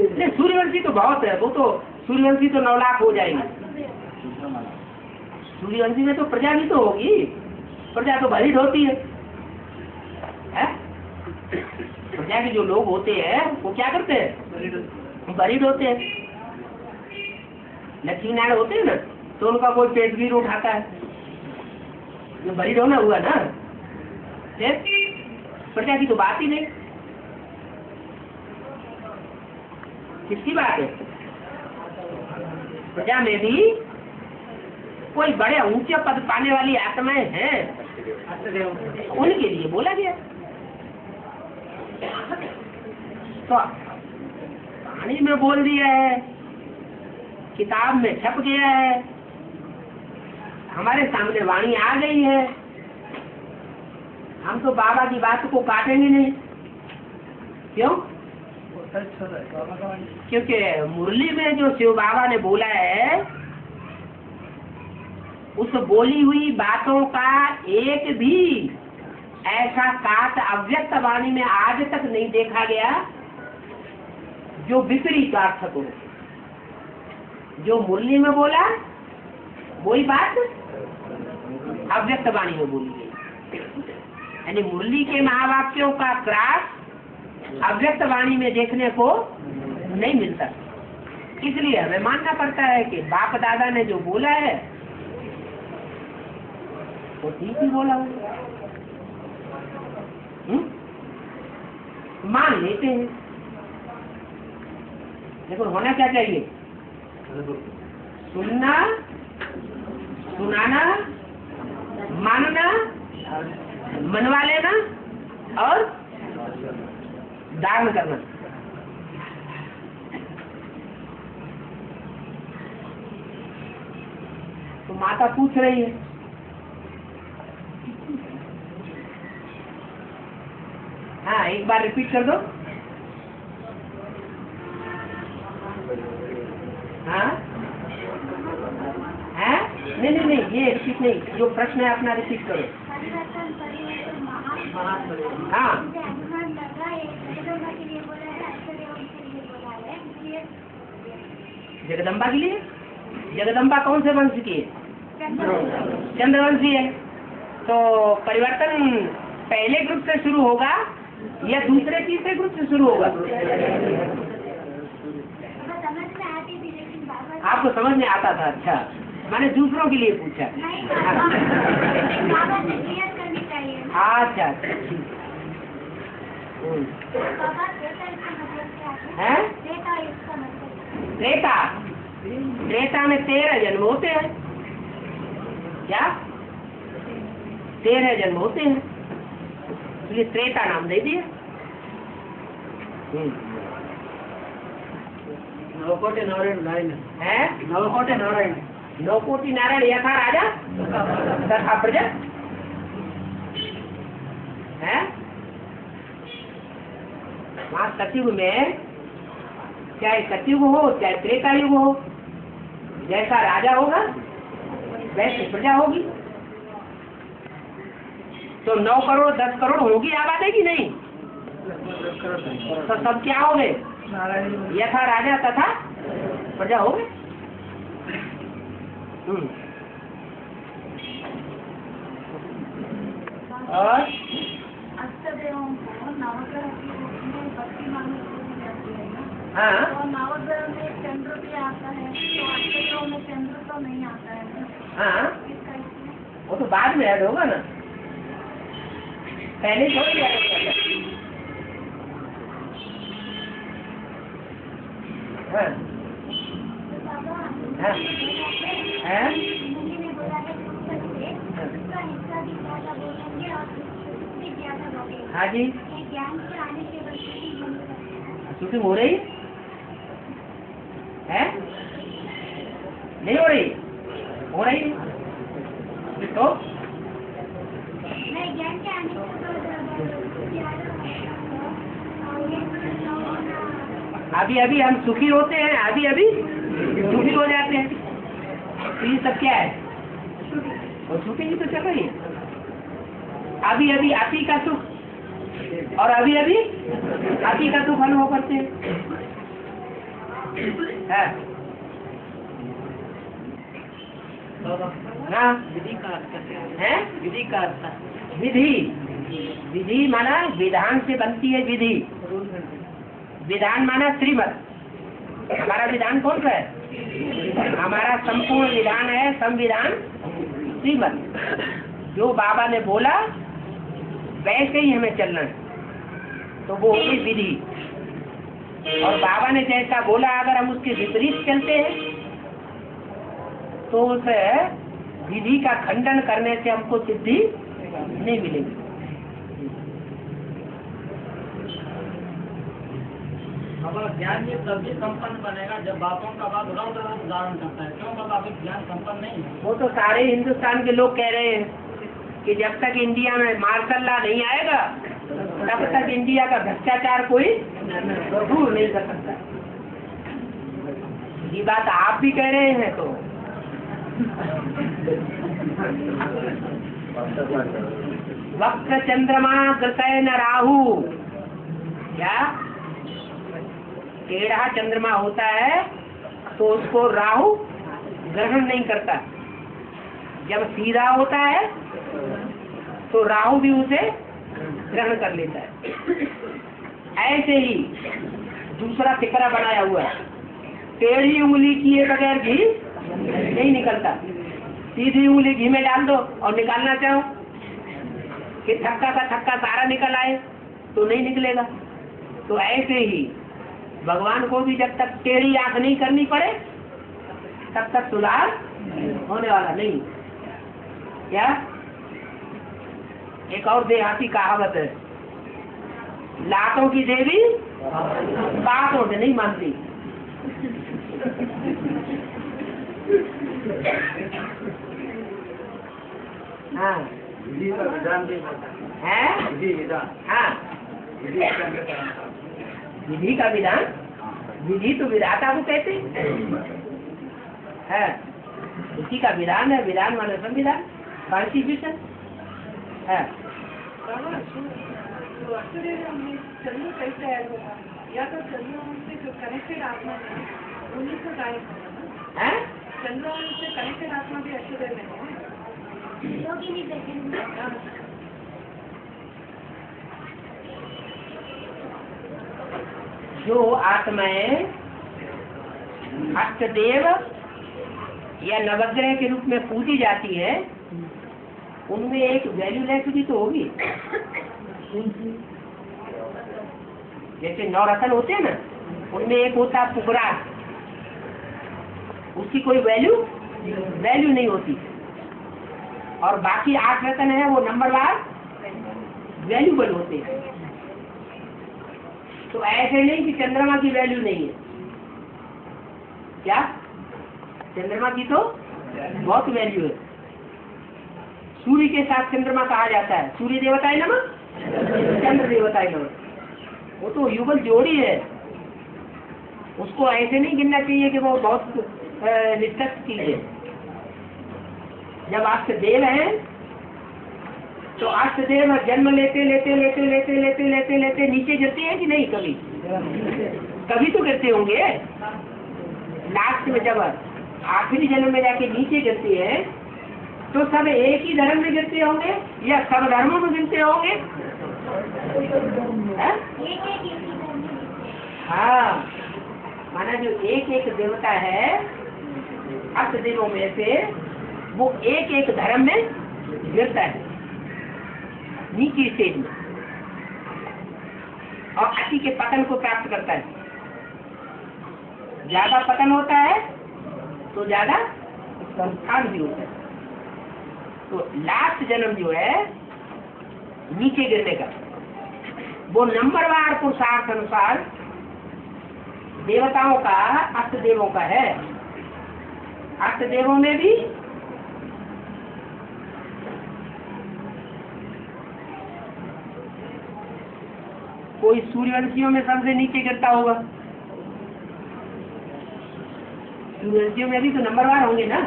नहीं, सूर्यवंशी तो बहुत है, वो तो सूर्यवंशी तो 9 लाख हो जाएगी। सूर्यवंशी में तो प्रजा भी तो होगी, प्रजा तो बरीड होती है? प्रजा के जो लोग होते हैं वो क्या करते हैं? बरीड होते हैं। लक्ष्मी नारायण होते हैं ना, तो उनका कोई पेट भी उठाता है, जो बरीड होना हुआ ना। प्रजा की तो बात ही नहीं। किसकी बात है? प्रजा में भी कोई बड़े ऊंचे पद पाने वाली आत्माएं हैं, उनके लिए बोला गया। तो पानी में बोल दिया है, किताब में छप गया है, हमारे सामने वाणी आ गई है। हम तो बाबा की बात को काटेंगे नहीं। क्यों? क्योंकि मुरली में जो शिव बाबा ने बोला है, उस बोली हुई बातों का एक भी ऐसा काट अव्यक्त वाणी में आज तक नहीं देखा गया जो विपरीत अर्थक हो। जो मुरली में बोला वही बात अव्यक्त वाणी में बोली गई। यानी मुरली के महावाक्यों का त्रास अव्यक्त वाणी में देखने को नहीं मिलता। इसलिए हमें मानना पड़ता है कि बाप दादा ने जो बोला है वो ठीक ही बोला हो। मान लेते हैं। देखो होना क्या चाहिए? सुनना, सुनाना, मानना, मनवा लेना और धारण करना। तो माता पूछ रही है, हाँ एक बार रिपीट कर दो। हाँ? नहीं नहीं नहीं, ये रिपीट नहीं, जो प्रश्न है अपना रिपीट करो। परिवर्तन हाँ, अनुमान लगा है, जगदम्बा के लिए बोला है, ऐश्वर्य के लिए बोला है, इसलिए जगदम्बा के लिए। जगदम्बा कौन से वंश की है? चंद्रवंशी है। तो परिवर्तन पहले ग्रुप से शुरू होगा या दूसरे तीसरे ग्रुप से शुरू होगा? समझ में आती थी, लेकिन बाबा आपको समझ में आता था? अच्छा, मैंने दूसरों के लिए पूछा। नहीं, बाबा से क्लियर करनी चाहिए ना। अच्छा, बाबा त्रेता इसका मतलब क्या है? है त्रेता इसका मतलब त्रेता। त्रेता में 13 जन्म होते हैं। क्या 13 जन्म होते हैं, इसलिए त्रेता नाम दे दिया। नवकोटि नारायण है नवकोटि नारायण नौकोटि नारायण यथा राजा तथा प्रजा है। वहाँ सतयुग में चाहे सतयुग हो चाहे त्रेता युग हो, जैसा राजा होगा वैसे प्रजा होगी। तो 9 करोड़ 10 करोड़ होगी आबादी की नहीं, तो सब क्या हो गए? यथा राजा तथा प्रजा हो गए। और अष्टदेवों को नवग्रह की रूप में भक्ति मानव बोली जाती है ना। हाँ, और नवग्रह में चंद्र भी आता है, तो अष्टदेवों में चंद्र तो नहीं आता है ना। हाँ, इसका इसमें वो तो बाद में ऐड होगा ना, पहले थोड़ी ऐड होगा। हाँ, बाबा हाँ, हाँ, मुनि ने बोला है पुस्तक से उसका हिस्सा भी ज्यादा बोलेंगे और भी ज्यादा बोलेंगे। हाँ जी, ये ज्ञान के आने के बाद ही शूटिंग हो रही है? नहीं हो रही? हो रही है। तो नहीं, ज्ञान के आने के बाद अभी अभी हम सुखी होते हैं, अभी अभी दुखी हो जाते हैं। तो ये सब क्या है? और शूटिंग ही तो चल रही है। अभी अभी अति का सुख और अभी अभी अति का सुख अनुभव करते हैं। हाँ, हाँ, विधि का अर्थ क्या है? विधि का अर्थ विधि। विधि माना विधान से बनती है विधि। विधान माना श्रीमत। हमारा विधान कौन सा है? हमारा संपूर्ण विधान है संविधान श्रीमत। जो बाबा ने बोला वैसे ही हमें चलना है, तो वो होगी विधि। और बाबा ने जैसा बोला अगर हम उसके विपरीत चलते हैं तो उस विधि का खंडन करने से हमको सिद्धि नहीं मिलेगी। अब ज्ञान ये तभी संपन्न बनेगा जब बातों का बात रौद्र रूप धारण करता है। क्यों बाबा अभी ज्ञान संपन्न नहीं है? वो तो सारे हिंदुस्तान के लोग कह रहे हैं कि जब तक इंडिया में मार्शल लॉ नहीं आएगा तब तक इंडिया का भ्रष्टाचार कोई दूर नहीं कर सकता। ये बात आप भी कह रहे हैं तो वक्र चंद्रमा कृतय न राहु। क्या टेढ़ा चंद्रमा होता है तो उसको राहु ग्रहण नहीं करता, जब सीधा होता है तो राहु भी उसे ग्रहण कर लेता है। ऐसे ही दूसरा टिकरा बनाया हुआ है, टेढ़ी उंगली किए बगैर घी नहीं निकलता। सीधी उंगली घी में डाल दो और निकालना चाहो कि थक्का का थक्का सारा निकल आए तो नहीं निकलेगा। तो ऐसे ही भगवान को भी जब तक टेढ़ी आंख नहीं करनी पड़े तब तक सुधार होने वाला नहीं। क्या एक और देहाती कहावत है, लातों की देवी बातों से नहीं मानती। हाँ विधि का विधान भी है, विधि विधान हाँ विधि का विधान। विधि तो विधाता को कहते हैं। उसी का विधान है, विधान माने संविधान, कॉन्स्टिट्यूशन है। चंद्र कैसे ऐड होगा? या तो चंद्र से जो कनेक्टेड आत्मा है उन्हीं को गायब होगा ना? चंद्र से कनेक्टेड आत्मा भी अष्टदेव में है। योगिनी देखेंगे। जो आत्माएं अष्टदेव या नवग्रह के रूप में पूजी जाती है उनमें एक वैल्यूलेस भी तो होगी। जैसे नवरत्न होते हैं ना, उनमें एक होता है पुगराज, उसकी कोई वैल्यू नहीं होती, और बाकी 8 रत्न है वो नंबरवार वैल्यूबल होते हैं। तो ऐसे नहीं कि चंद्रमा की वैल्यू नहीं है। क्या चंद्रमा की तो बहुत वैल्यू है। सूर्य के साथ चंद्रमा कहा जाता है, सूर्य देवताए नमः, चंद्र देवताए नमः। वो तो युगल जोड़ी है, उसको ऐसे नहीं गिनना चाहिए कि वो बहुत निष्ठक चीज है। जब अष्टदेव हैं तो अष्टदेव जन्म लेते लेते लेते लेते लेते लेते लेते नीचे गिरते हैं कि नहीं? कभी तो गिरते होंगे। लास्ट में जब आखिरी जन्म में जाके नीचे गिरते हैं तो सब एक ही धर्म में गिरते होंगे या सब धर्मों में गिरते होंगे? हाँ, माना जो एक एक देवता है अष्टदेवों में से वो एक एक धर्म में गिरता है नीचे स्टेज में, और अति के पतन को प्राप्त करता है। ज्यादा पतन होता है तो ज्यादा संस्थान भी होता है। तो लास्ट जन्म जो है नीचे गिरने का, वो नंबरवार पुरुषार्थ अनुसार देवताओं का अष्टदेवों का है। अष्टदेवों में भी कोई सूर्यवंशियों में सबसे नीचे गिरता होगा, सूर्यवंशियों में भी तो नंबरवार होंगे ना।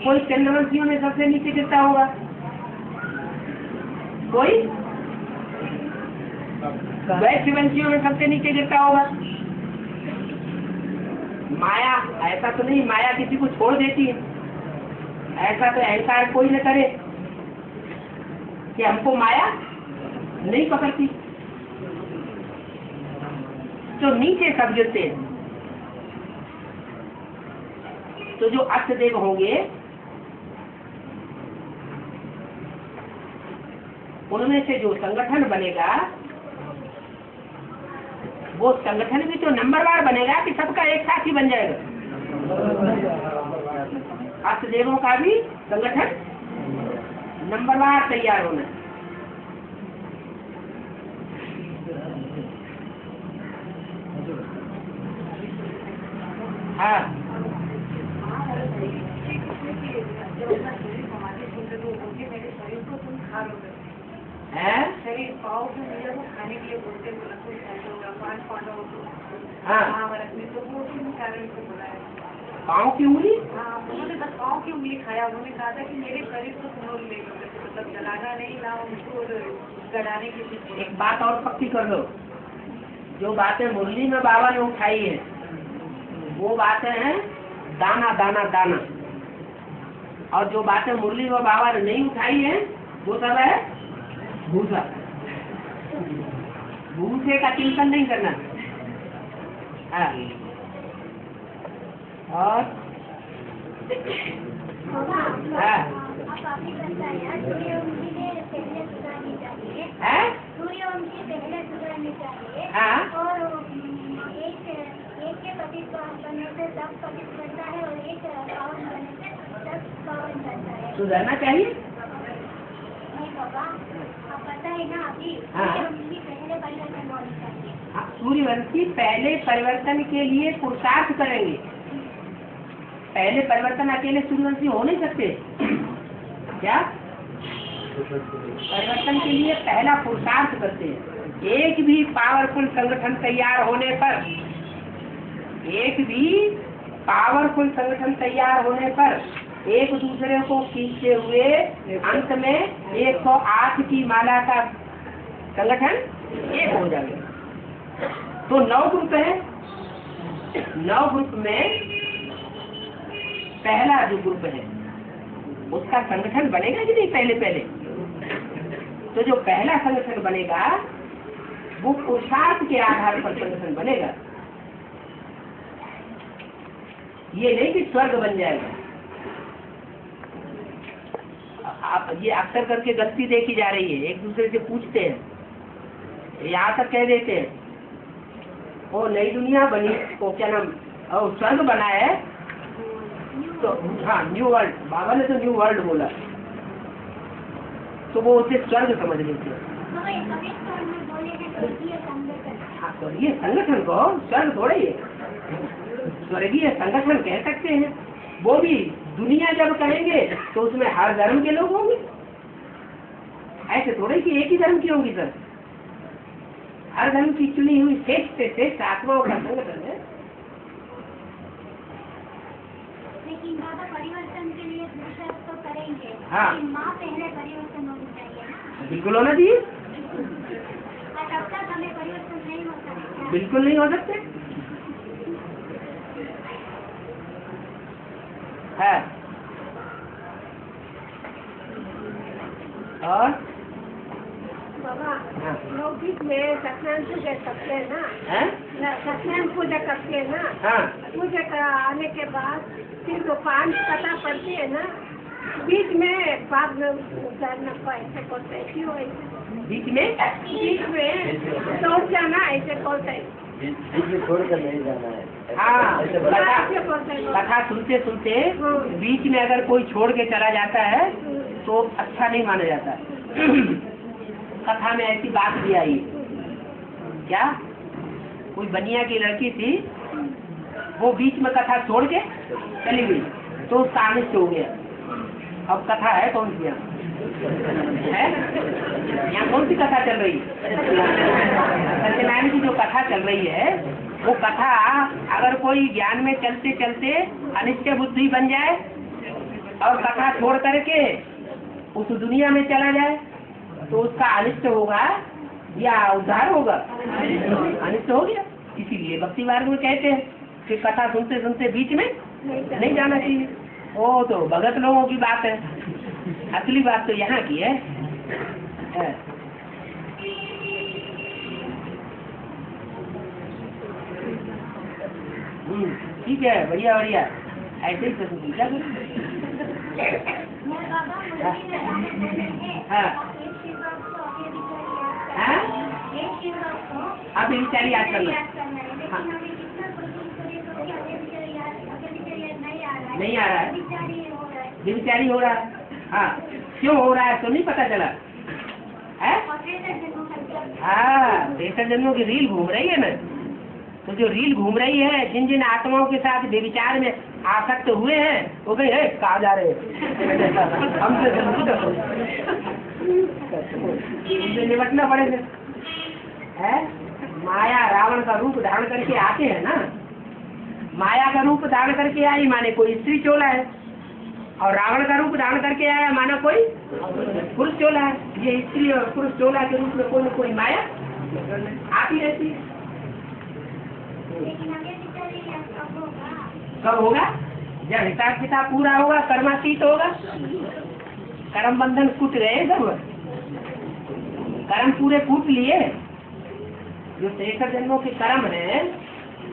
कोई चंद्रवंशियों में सबसे नीचे गिरता होगा, कोई वैश्यवंशियों में सबसे नीचे गिरता होगा। माया ऐसा तो नहीं, माया किसी को छोड़ देती है, ऐसा तो अहंकार कोई न करे कि हमको माया नहीं पकड़ती, तो नीचे सब गिरते हैं। तो जो अष्टदेव होंगे उनमें से जो संगठन बनेगा वो संगठन भी तो नंबरवार बनेगा कि सबका एक साथ ही बन जाएगा? अष्टदेवों का भी संगठन नंबरवार तैयार होना। हाँ, शरीर पाव के मिले वो खाने के लिए बोलते हैं, 5 पांडवों को महाभारत में, तो वो किन कारण से बोला है? पाँव की उंगली? हाँ, उन्होंने बस पाँव की उंगली खाया। उन्होंने कहा था कि मेरे शरीर को सुनो ले लो, मतलब जलाना नहीं ना उनको गड़ाने की चीज। एक बात और पक्की कर लो, जो बातें मुरली में बाबा ने उठाई है वो बातें हैं दाना दाना दाना, और जो बातें मुरली में बाबा ने नहीं उठाई है वो सब है भूसा। भूसे का चिंतन नहीं करना। हाँ। और हाँ, सूर्यवंशी पहले सुधरनी चाहिए, हाँ, और एक के पतित बनने से सब पतित बनता है और एक पावन बनने से सब पावन बनता है। सुधरना चाहिए। नहीं बाबा, आप पता है ना अभी हाँ। सूर्यवंशी पहले परिवर्तन होनी चाहिए। सूर्यवंशी पहले परिवर्तन के लिए पुरुषार्थ करेंगे। पहले परिवर्तन अकेले सूर्यवंशी हो नहीं सकते। क्या परिवर्तन के लिए पहला पुरुषार्थ करते हैं। एक भी पावरफुल संगठन तैयार होने पर, एक भी पावरफुल संगठन तैयार होने पर एक दूसरे को खींचते हुए अंत में 108 की माला का संगठन एक हो जाएगा। तो 9 ग्रुप है। 9 ग्रुप में पहला जो ग्रुप है उसका संगठन बनेगा कि नहीं? पहले तो जो पहला संगठन बनेगा वो पुरुषार्थ के आधार पर संगठन बनेगा। ये नहीं कि स्वर्ग बन जाएगा। आप ये अक्सर करके गलती देखी जा रही है। एक दूसरे से पूछते हैं, यहाँ तक कह देते हैं वो नई दुनिया बनी, वो क्या नाम, और स्वर्ग बना है। तो हाँ, न्यू वर्ल्ड, बाबा ने तो न्यू वर्ल्ड बोला, तो वो उसे स्वर्ग समझ लेते हैं। हाँ, स्वर्गीय संगठन को स्वर्ग थोड़ा ही है। स्वर्गीय संगठन कह सकते हैं। वो भी दुनिया जब कहेंगे तो उसमें हर धर्म के लोग होंगे। ऐसे थोड़े कि एक ही धर्म की होंगी सर। हर धर्म की चुनी हुई श्रेष्ठ से श्रेष्ठ आत्माओं का संगठन है। लेकिन बाबा परिवर्तन के लिए पुरुषार्थ तो करेंगे। हाँ। लेकिन माँ पहले परिवर्तन होनी चाहिए ना। बिल्कुल होना चाहिए। और तब तक हमें परिवर्तन नहीं हो सकता। बिल्कुल नहीं हो सकते है। और बाबा लौकिक में सत्यनारायण पूजा करते हैं ना, सत्यनारायण पूजा करते हैं ना। हाँ। पूजा आने के बाद फिर तो 5 कथा पढ़ते हैं ना, बीच में बाद में उतारना को ऐसे करते हैं। क्यों ऐसे बीच में छोड़ जाना ऐसे करते हैं? छोड़कर नहीं जाना है। हाँ, कथा सुनते सुनते बीच में अगर कोई छोड़ के चला जाता है तो अच्छा नहीं माना जाता। कथा में ऐसी बात भी आई, क्या कोई बनिया की लड़की थी, वो बीच में कथा छोड़ के चली गई तो उसका अनिष्ट हो गया। अब कथा है कौन सी है? यहाँ कौन सी कथा चल रही है? सत्यनारायण की जो कथा चल रही है वो कथा अगर कोई ज्ञान में चलते चलते अनिष्ट बुद्धि बन जाए और कथा छोड़ करके उस दुनिया में चला जाए तो उसका अनिष्ट होगा या उद्धार होगा? अनिष्ट हो गया। इसीलिए भक्ति मार्ग में कहते हैं कि कथा सुनते सुनते बीच में नहीं जाना चाहिए। वो तो भगत लोगों की बात है, असली बात तो यहाँ की है। ठीक है, बढ़िया बढ़िया, ऐसे ही प्रश्न पूछा करो। हाँ आप विचार याद करना। नहीं आ रहा है, विचारी हो रहा है। हाँ, क्यों हो रहा है तो नहीं पता चला है। हाँ, 63 जन्मों की रील घूम रही है ना, तो जो रील घूम रही है, जिन जिन आत्माओं के साथ बेविचार में आसक्त हुए हैं वो कहीं कहाँ जा रहे हैं, हमसे उनसे निपटना पड़ेगा। है माया रावण का रूप धारण करके आते हैं ना, माया का रूप धारण करके आई माने कोई स्त्री चोला है, और रावण का रूप धारण करके आया माना कोई पुरुष चोला है। ये स्त्री और पुरुष चोला के रूप में कोई न कोई माया आती रहती है। कब होगा? जब हिसाब किताब पूरा होगा, कर्मातीत होगा, कर्म बंधन कूट गए, सब कर्म पूरे कूट लिए। जो 63 जन्मों के कर्म है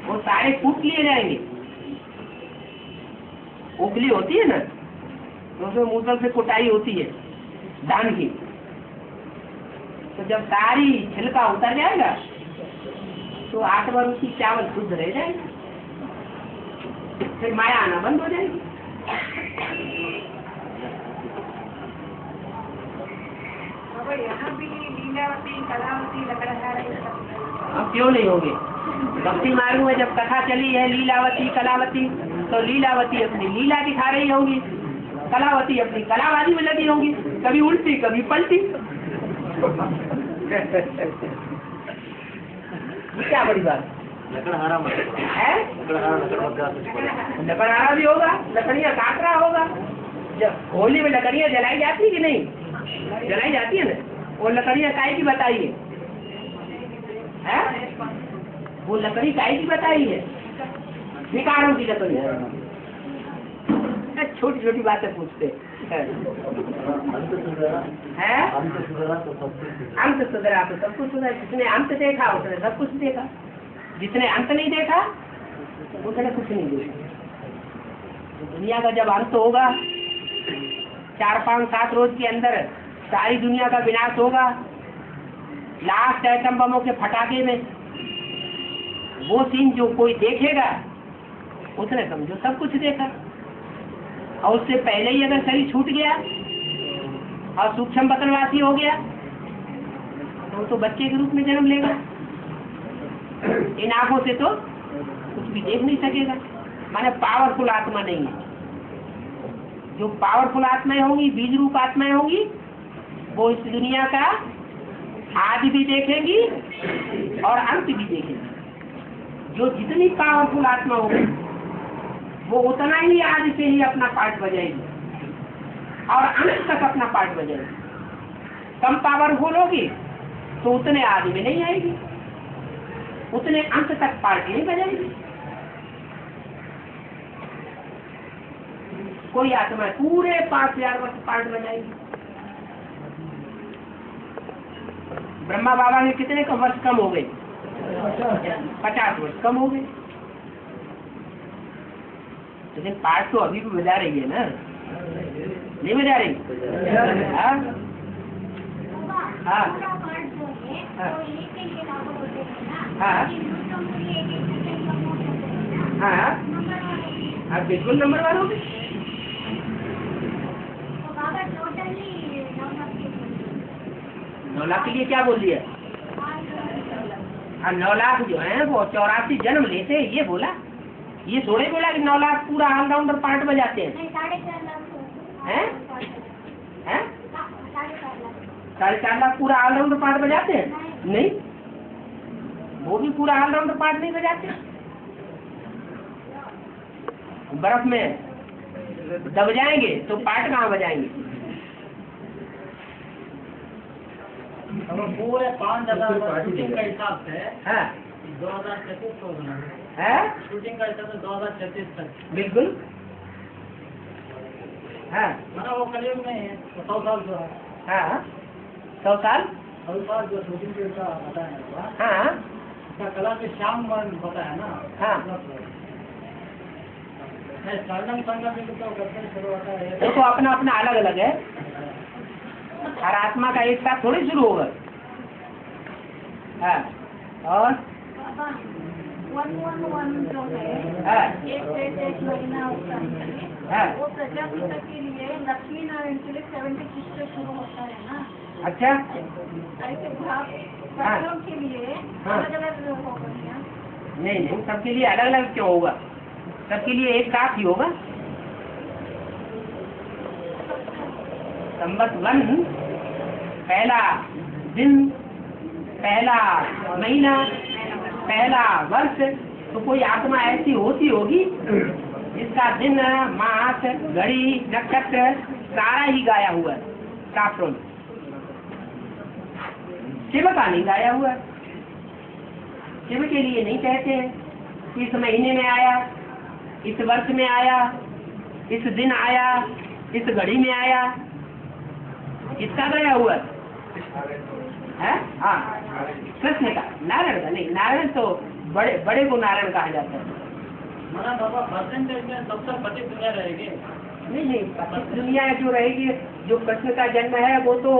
वो सारे कूट लिए जाएंगे। उंगली होती है ना, तो उसमें मूसल से कुटाई होती है धान की, तो जब सारी छिलका उतर जाएगा तो आत्मा रूपी चावल शुद्ध रह जाएगा, फिर माया आना बंद हो जाएगी। यहाँ भी लीलावती कलावती लग रहा है। अब क्यों नहीं होंगे? भक्ति मार्ग में जब कथा चली है लीलावती कलावती, तो लीलावती अपनी लीला दिखा रही होंगी, कलावती अपनी कलावादी में लगी होंगी, कभी उल्टी कभी पलटी। क्या बड़ी बात लकड़हारा मतलब है, लकड़हारा भी होगा, लकड़ियाँ काट रहा होगा। जब होली में लकड़ियाँ जलाई जाती है कि नहीं, जलाई जाती है ना, वो लकड़ियाँ काहे की बताई है? वो लकड़ी काहे की बताई है? विकारों की लकड़ी। छोटी छोटी बातें पूछते हैं। अंत सुधरा तो सब कुछ सुधरा। जिसने अंत देखा उसने सब कुछ देखा, जिसने अंत नहीं देखा उसने कुछ नहीं देखा। तो दुनिया का जब अंत होगा, 4, 5, 7 रोज के अंदर सारी दुनिया का विनाश होगा। लास्ट एटम बमों के फटाके में वो सीन जो कोई देखेगा उसने समझो सब कुछ देखा। और उससे पहले ही अगर शरीर छूट गया और सूक्ष्म पतनवासी हो गया तो बच्चे के रूप में जन्म लेगा। इन आंखों से तो कुछ भी देख नहीं सकेगा। माने पावरफुल आत्मा नहीं है। जो पावरफुल आत्माएं होंगी, बीज रूप आत्माएं होंगी, वो इस दुनिया का आदि भी देखेंगी और अंत भी देखेंगी। जो जितनी पावरफुल आत्मा होगी वो उतना ही आदि से ही अपना पार्ट बजाएगी और अंत तक अपना पार्ट बजाएगी। कम पावरफुल होगी तो उतने आदि में नहीं आएगी, उतने अंत तक पार्ट नहीं बजाएगी। कोई आत्मा पूरे 5000 वर्ष पार्ट बजाएगी। ब्रह्मा बाबा के कितने वर्ष कम हो गए? 50 वर्ष कम हो गए। लेकिन पार्ट तो अभी भी बजा रही है ना, नहीं बजा रही? हाँ हाँ हाँ हाँ, आप बिल्कुल नंबर वन होगी। 9 लाख के लिए क्या बोल दिया? हाँ, 9 लाख जो है वो 84 जन्म लेते हैं, ये बोला। ये थोड़े बोला कि 9 लाख पूरा ऑलराउंडर पार्ट बजाते हैं। 4.5 लाख हैं? हैं? 4.5 लाख पूरा ऑलराउंडर पार्ट बजाते हैं? नहीं, वो भी पूरा ऑलराउंडर पार्ट नहीं बजाते। बर्फ में दब जाएंगे तो पार्ट कहाँ बजाएंगे? पूरे 5,000 शूटिंग का हिसाब से हाँ 2036 को होना है, शूटिंग का हिसाब से 2036 तक। बिल्कुल। हाँ मतलब वो कलयुग में है, 100 साल जो है। हाँ 100 साल। 100 साल जो शूटिंग के का बताया हुआ, हाँ उसका कला के श्याम वर्ण होता है ना। हाँ स्वर्णम संगम में तो करते शुरू होता है। वो तो अपना अपना अलग अलग है। हर आत्मा का एक साथ थोड़ी शुरू होगा। हाँ और 111 जो है, हाँ एक डेट एक महीना होता है, हाँ वो प्रजापिता के लिए लक्ष्मी नारायण के लिए 76 से शुरू होता है ना। अच्छा ऐसे भाग के लिए हाँ। अलग अलग होगा क्या? नहीं नहीं, सबके लिए अलग अलग क्यों होगा? सबके लिए एक साथ ही होगा। संवत 1 पहला दिन, पहला महीना, पहला वर्ष, तो कोई आत्मा ऐसी होती होगी जिसका दिन, मास, घड़ी, नक्षत्र सारा ही गाया हुआ है शास्त्रों में। शिव का नहीं गाया हुआ। शिव के लिए नहीं कहते हैं इस महीने में आया, इस वर्ष में आया, इस दिन आया, इस घड़ी में आया। इसका गया हुआ है? हाँ कृष्ण का, नारायण का नहीं। नारायण तो बड़े बड़े को नारायण कहा जाता है। मतलब बाबा परसेंटेज में सबसे बड़ी दुनिया रहेगी। नहीं नहीं, दुनिया जो रहेगी, जो कृष्ण का जन्म है वो तो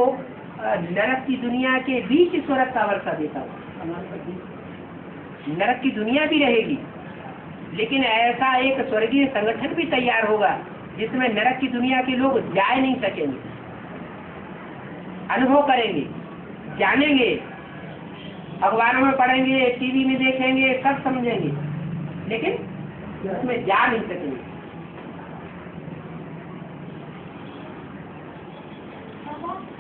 नरक की दुनिया के बीच स्वर्ग का वर्षा देता है। नरक की दुनिया भी रहेगी, लेकिन ऐसा एक स्वर्गीय संगठन भी तैयार होगा जिसमें नरक की दुनिया के लोग जा नहीं सकेंगे, अनुभव करेंगे, जानेंगे, अखबारों में पढ़ेंगे, टीवी में देखेंगे, सब समझेंगे, लेकिन उसमें जा नहीं सकेंगे।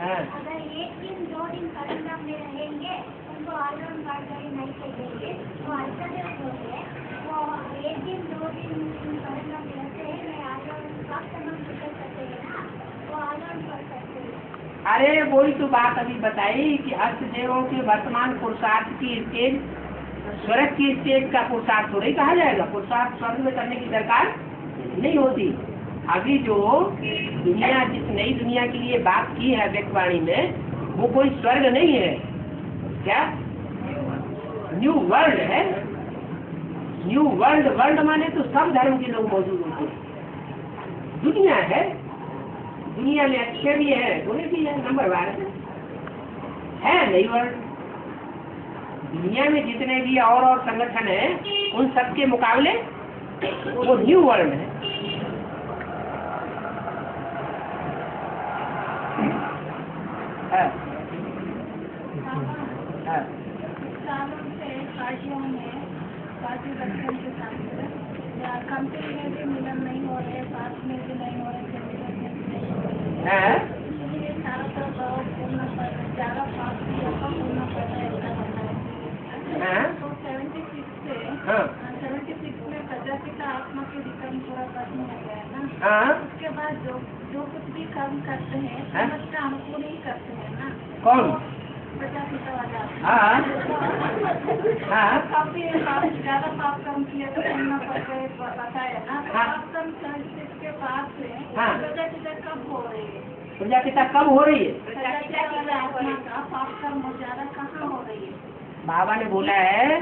अगर 1 दिन 2 दिन कलंदर में रहेंगे तो उनको ऑलराउंड जानकारी नहीं चाहिए, वो ऐसा जो है वो एक दिन 2 दिन पढ़ना रहते हैं, मैं ऑलराउंड वक्त हम कर सकते हैं ना, वो ऑलराउंड कर सकते हैं। अरे वही तो बात अभी बताई कि अष्टदेवों के वर्तमान पुरुषार्थ की स्टेज स्वर्ग की स्टेज का पुरुषार्थ थोड़ी कहा जाएगा। पुरुषार्थ स्वर्ग में करने की दरकार नहीं होती। अभी जो दुनिया, जिस नई दुनिया के लिए बात की है व्यक्तवाणी में, वो कोई स्वर्ग नहीं है। क्या न्यू वर्ल्ड है? न्यू वर्ल्ड, वर्ल्ड माने तो सब धर्म के लोग मौजूद होते हैं। दुनिया है, दुनिया में अच्छे भी है बुरे भी है, नंबर 12 है नई वर्ल्ड। दुनिया में जितने भी और संगठन है उन सब के मुकाबले वो न्यू वर्ल्ड है। सालों से पार्टियों में पार्टी गठन के साथ कंपनी में भी मिलन नहीं हो रहे, साथ में भी नहीं हो रहे, इसलिए सारा तरफ पूर्ण पर ज़्यादा पास पूर्ण करना है। तो 76 में प्रजापिता आत्मा के विक्रम पूरा खत्म हो गया ना। उसके बाद जो कुछ भी कर्म करते हैं समझ अनुकूल ही करते हैं ना। कौन? प्रजापिता वाला। काफी ज़्यादा पाप कर्म किया तो पूर्ण पर बताया ना। पाप कर्म 76 के बाद से प्रजापिता कब हो रही है? प्रजापिता कब हो रही है? प्रजापिता वाला आत्मा का पाप कर्म ज़्यादा कहाँ हो रही है? बाबा ने बोला है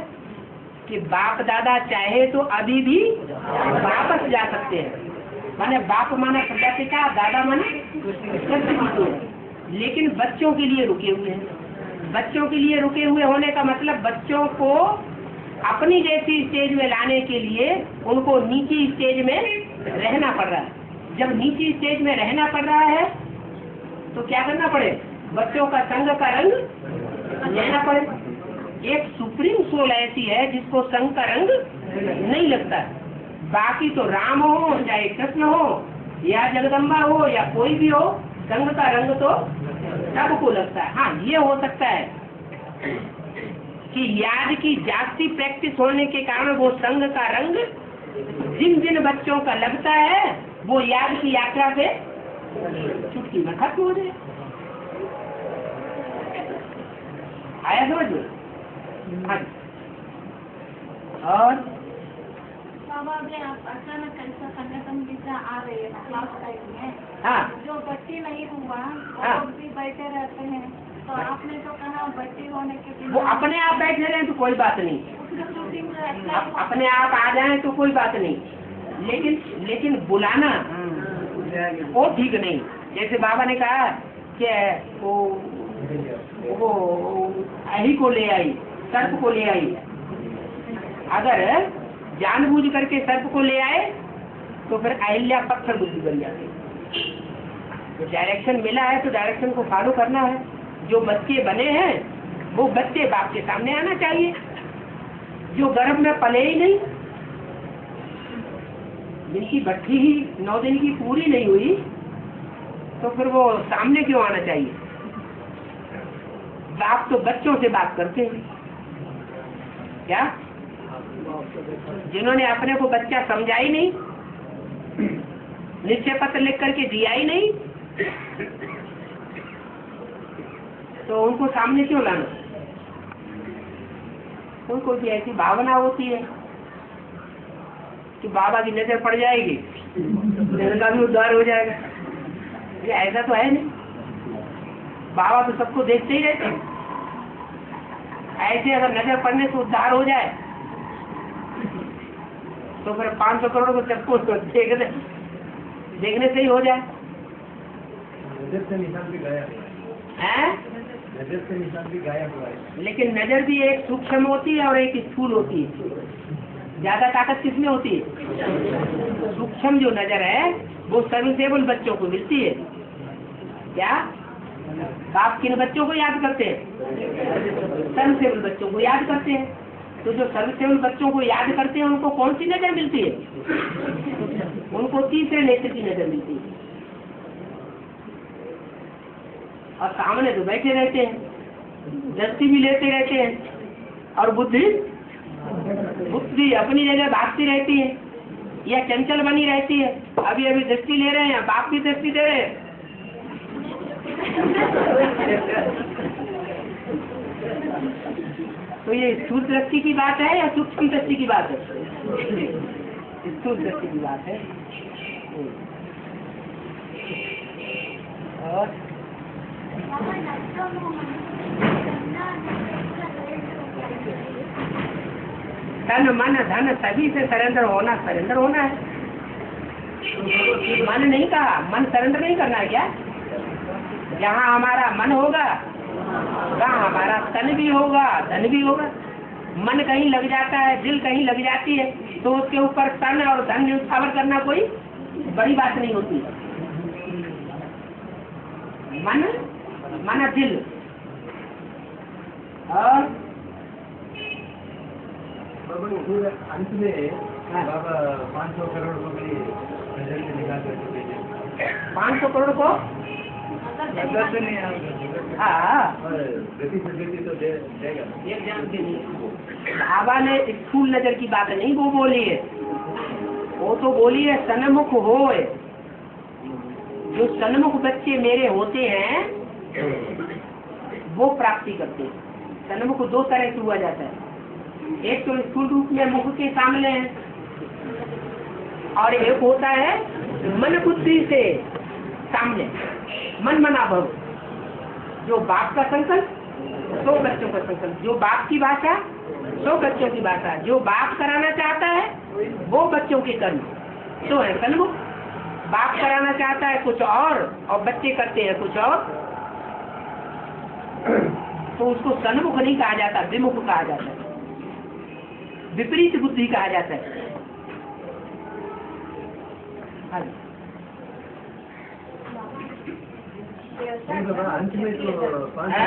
कि बाप दादा चाहे तो अभी भी वापस जा सकते हैं। माने बाप माना प्रजापिता, दादा माने, लेकिन बच्चों के लिए रुके हुए हैं। बच्चों के लिए रुके हुए होने का मतलब बच्चों को अपनी जैसी स्टेज में लाने के लिए उनको नीची स्टेज में रहना पड़ रहा है। जब नीची स्टेज में रहना पड़ रहा है तो क्या करना पड़े? बच्चों का संग का रंग लेना पड़े। एक सुप्रीम सोल ऐसी है जिसको संग का रंग नहीं लगता। बाकी तो राम हो चाहे कृष्ण हो या जगदम्बा हो या कोई भी हो, संग का रंग तो सबको लगता है। हाँ, ये हो सकता है कि याद की जास्ती प्रैक्टिस होने के कारण वो संग का रंग जिन जिन बच्चों का लगता है वो याद की यात्रा से चुटकी में खत्म हो जाए। आया समझ में? हाँ। और बाबा अभी आप अचानक कैसा संगठन जैसा आ रही है क्लास टाइम में, हाँ, जो बच्ची नहीं हुआ हाँ, वो भी बैठे रहते हैं, तो आपने तो कहा बच्ची होने के दिन वो अपने आप बैठे रहे तो कोई बात नहीं, उसका शूटिंग रहता है। अपने आप आ जाए तो कोई बात नहीं, लेकिन बुलाना वो ठीक नहीं। जैसे बाबा ने कहा कि वो अही को ले आई, सर्प को ले आई। अगर जानबूझ करके सर्प को ले आए तो फिर अहिल्या पत्थर बुद्धि बन जाती है। जो डायरेक्शन मिला है तो डायरेक्शन को फॉलो करना है। जो बच्चे बने हैं वो बच्चे बाप के सामने आना चाहिए। जो गर्भ में पले ही नहीं, जिनकी भट्ठी ही 9 दिन की पूरी नहीं हुई, तो फिर वो सामने क्यों आना चाहिए? बाप तो बच्चों से बात करते हैं। क्या जिन्होंने अपने को बच्चा समझा ही नहीं, निश्चय पत्र लिख करके दिया ही नहीं, तो उनको सामने क्यों लाना? उनको भी ऐसी भावना होती है कि बाबा की नजर पड़ जाएगी, का भी उद्धार हो जाएगा। ये ऐसा तो है नहीं। बाबा तो सबको देखते ही रहते हैं। ऐसे अगर नजर पड़ने से उद्धार हो जाए तो फिर 500 करोड़ को सबको देखने से ही हो जाए। लेकिन नजर भी एक सूक्ष्म होती है और एक स्थूल होती है। ज्यादा ताकत किसमें होती है? सूक्ष्म जो नजर है वो सर्विसेबल बच्चों को मिलती है। क्या बाप किन बच्चों को याद करते हैं? सर्विसेबल बच्चों को याद करते हैं। तो जो सर्विसेबल बच्चों को याद करते हैं उनको कौन सी नजर मिलती है? उनको तीसरे नेत्र की नजर मिलती है। और सामने तो बैठे रहते हैं, दृष्टि भी लेते रहते हैं और बुद्धि बुद्धि अपनी जगह भागती रहती है या चंचल बनी रहती है। अभी अभी दृष्टि ले रहे हैं, बाप भी दृष्टि दे रहे हैं। तो ये स्थूल दृष्टि की बात है या सूक्ष्म दृष्टि की बात है? स्थूल दृष्टि की बात है। और तन मन धन सभी से सरेंडर होना है। मन नहीं कहा, मन सरेंडर नहीं करना है क्या? जहाँ हमारा मन होगा वहाँ हमारा तन भी होगा, धन भी होगा। मन कहीं लग जाता है, दिल कहीं लग जाती है, तो उसके ऊपर तन और धन न्यौछावर करना कोई बड़ी बात नहीं होती। मन माना दिल। और अंत में बाबा 500 करोड़ को भी नजर से निकाल कर 500 करोड़ को हाँ तो देगा। बाबा ने स्थूल नजर की बात नहीं वो बोली है, वो तो बोली है सन्मुख होए। जो सन्मुख बच्चे मेरे होते हैं वो प्राप्ति करते हैं। सन्मुख दो तरह से हुआ जाता है, एक तो स्थूल रूप में मुख के सामने है और एक होता है मन बुद्धि से सामने। मन मना भव, जो बाप का संकल्प सो बच्चों का संकल्प, जो बाप की भाषा सो बच्चों की भाषा, जो बाप कराना चाहता है वो बच्चों के कर्म तो है सन्मुख। बाप कराना चाहता है कुछ और बच्चे करते हैं कुछ और, तो उसको सन्मुख नहीं कहा जाता, विमुख कहा जाता है, विपरीत बुद्धि कहा जाता है। अंत में तो 500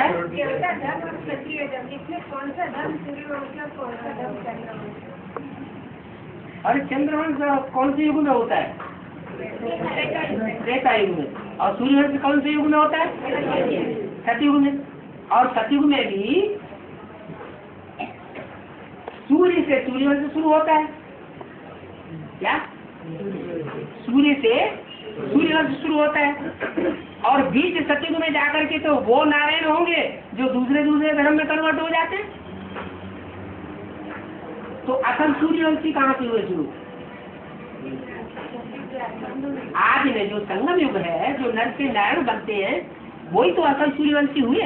और चंद्रवंश कौन से युग में होता है? त्रेता युग में। और सूर्यवंश कौन से युग में होता है? सतयुग में। और सतयुग में भी सूर्य से सूर्यवंश शुरू होता है। क्या? सूर्य से सूर्यवंश शुरू होता है और बीच सतयुग में जाकर के तो वो नारायण होंगे जो दूसरे धर्म में कन्वर्ट हो जाते हैं। तो असल सूर्यवंशी कहाँ से हुए शुरू? आज में जो संगम युग है, जो नर से नारायण बनते हैं, वही तो असल सूर्यवंशी हुए।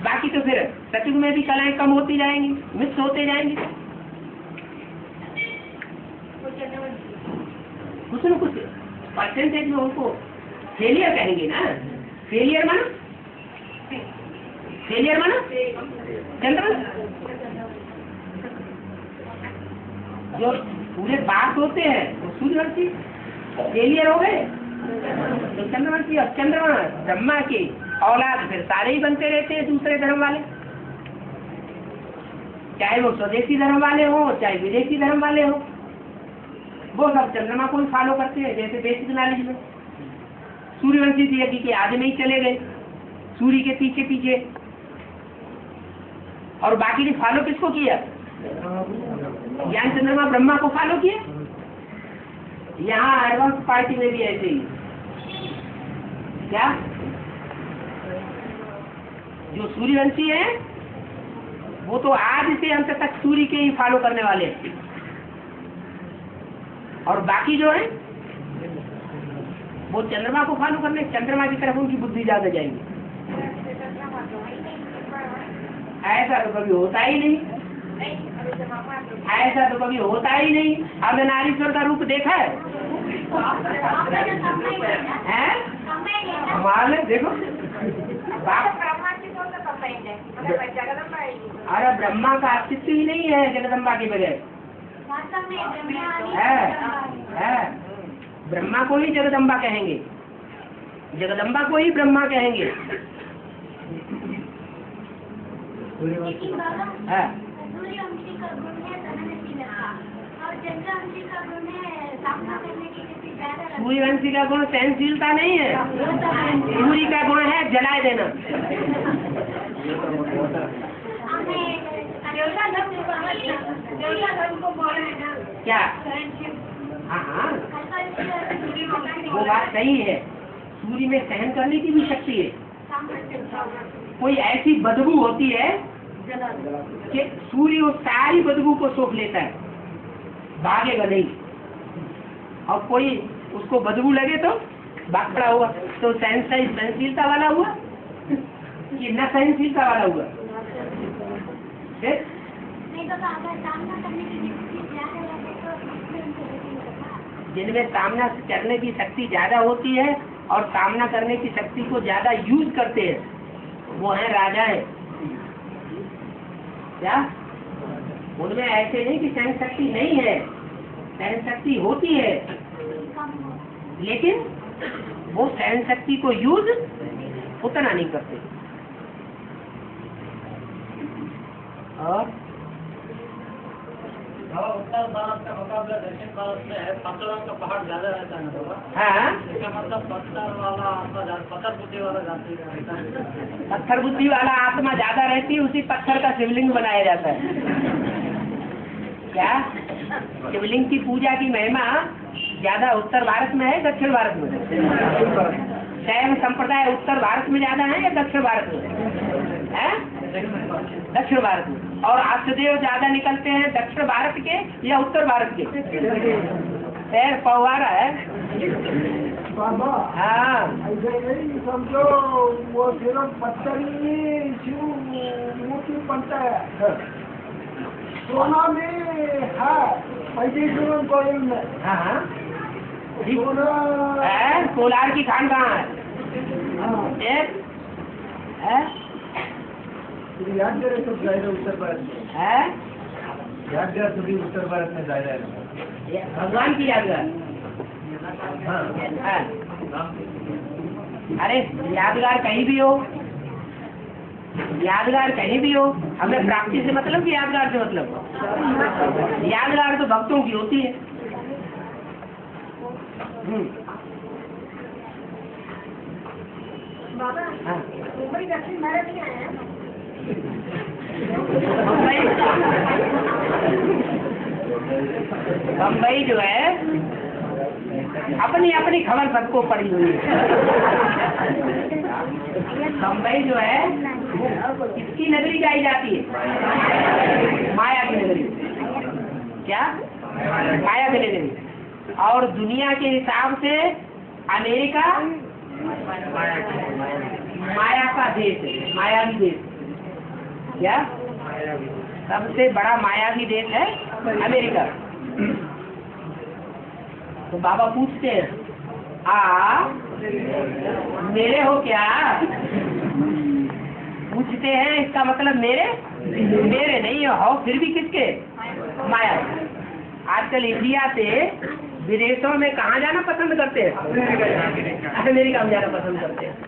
बाकी तो फिर सतयुग में भी कलाएं कम होती जाएंगी, मिक्स होते जाएंगे। कुछ न कुछ परसेंटेज में उनको फेलियर कहेंगे ना। फेलियर माना चंद्र जो पूरे बात होते हैं वो सूर्यवंशी फेलियर हो गए तो चंद्रवंशी। और चंद्रमा ब्रह्मा की औलाद फिर सारे ही बनते रहते हैं दूसरे धर्म वाले, चाहे वो स्वदेशी धर्म वाले हो चाहे विदेशी धर्म वाले हो, वो सब चंद्रमा को ही फॉलो करते हैं। जैसे बेसिक नॉलेज में सूर्यवंशी यज्ञ के आदि में ही चले गए सूर्य के पीछे पीछे, और बाकी ने फॉलो किसको किया? ज्ञान चंद्रमा ब्रह्मा को फॉलो किया। यहाँ एडवांस पार्टी में भी ऐसे ही। क्या? जो सूर्यवंशी है वो तो आज से अंत तक सूर्य के ही फॉलो करने वाले हैं, और बाकी जो है वो चंद्रमा को फॉलो करने, चंद्रमा की तरफ उनकी बुद्धि ज्यादा जाएगी। ऐसा तो कभी होता ही नहीं, ऐसा तो कभी होता ही नहीं। आपने नारीश्वर का रूप देखा है? मालूम देखो अरे ब्रह्मा का अस्तित्व ही नहीं है जगदम्बा के बगैर। है ब्रह्मा को ही जगदम्बा कहेंगे, जगदम्बा को ही ब्रह्मा कहेंगे। सूर्यवंशी का गुण सहनशीलता नहीं है, सूर्य का गुण है जलाए देना। क्या? हाँ हाँ, वो बात सही है। सूर्य में सहन करने की भी शक्ति है। कोई ऐसी बदबू होती है कि सूर्य उस सारी बदबू को सोख लेता है, भागेगा नहीं। और कोई उसको बदबू लगे तो भाग खड़ा हुआ, तो सहनशीलता वाला हुआ कि न सहनशीलता वाला हुआ? जिनमें सामना करने की शक्ति ज्यादा होती है और सामना करने की शक्ति को ज्यादा यूज करते हैं, वो है राजाएं। क्या? उनमें ऐसे नहीं कि सहन शक्ति नहीं है, सहन शक्ति होती है, लेकिन वो सहन शक्ति को यूज उतना नहीं करते। और उत्तर भारत का मुकाबला दक्षिण भारत में है, पत्थरों का पहाड़ ज्यादा रहता है ना बाबा? हाँ, इसका मतलब पत्थर बुद्धि वाला जाति रहता है। पत्थर बुद्धि वाला आत्मा ज्यादा रहती है, उसी पत्थर का शिवलिंग बनाया जाता है। क्या? शिवलिंग की पूजा की महिमा ज्यादा उत्तर भारत में है, दक्षिण भारत में? शैव संप्रदाय उत्तर भारत में ज्यादा है या दक्षिण भारत में है? दक्षिण भारत में। और अष्टदेव ज्यादा निकलते हैं दक्षिण भारत के या उत्तर भारत के? पैर पवारा है। हाँ, ऐसे नहीं समझो वो सिर्फ पत्थर ही शिव मूर्ति बनता है, सोना में है पैसे कोयल में। हाँ, सोना है। कोलार की खान कहाँ है? एक है, याद करे तो जाएगा उत्तर भारत में, है? याद करे तो भी उत्तर भारत में जाएगा। ये भगवान की यादगार। हाँ है। अरे यादगार कहीं भी हो, यादगार कहीं भी हो, हमें प्राप्ति से मतलब कि यादगार से मतलब? यादगार तो भक्तों की होती है। बाबा, हाँ। मुंबई दक्षिण भारत में आया। बम्बई जो है अपनी अपनी खबर सबको पड़ी हुई है। बम्बई जो है किसकी नगरी गाई जाती है? माया की नगरी। क्या? माया की नगरी। और दुनिया के हिसाब से अमेरिका माया का देश है, मायावी देश। क्या? सबसे बड़ा मायावी देश है अमेरिका। तो बाबा पूछते हैं, मेरे हो क्या? पूछते हैं, इसका मतलब मेरे नहीं हो, फिर भी किसके? माया। आजकल इंडिया से विदेशों में कहाँ जाना पसंद करते हैं? अमेरिका में जाना पसंद करते हैं।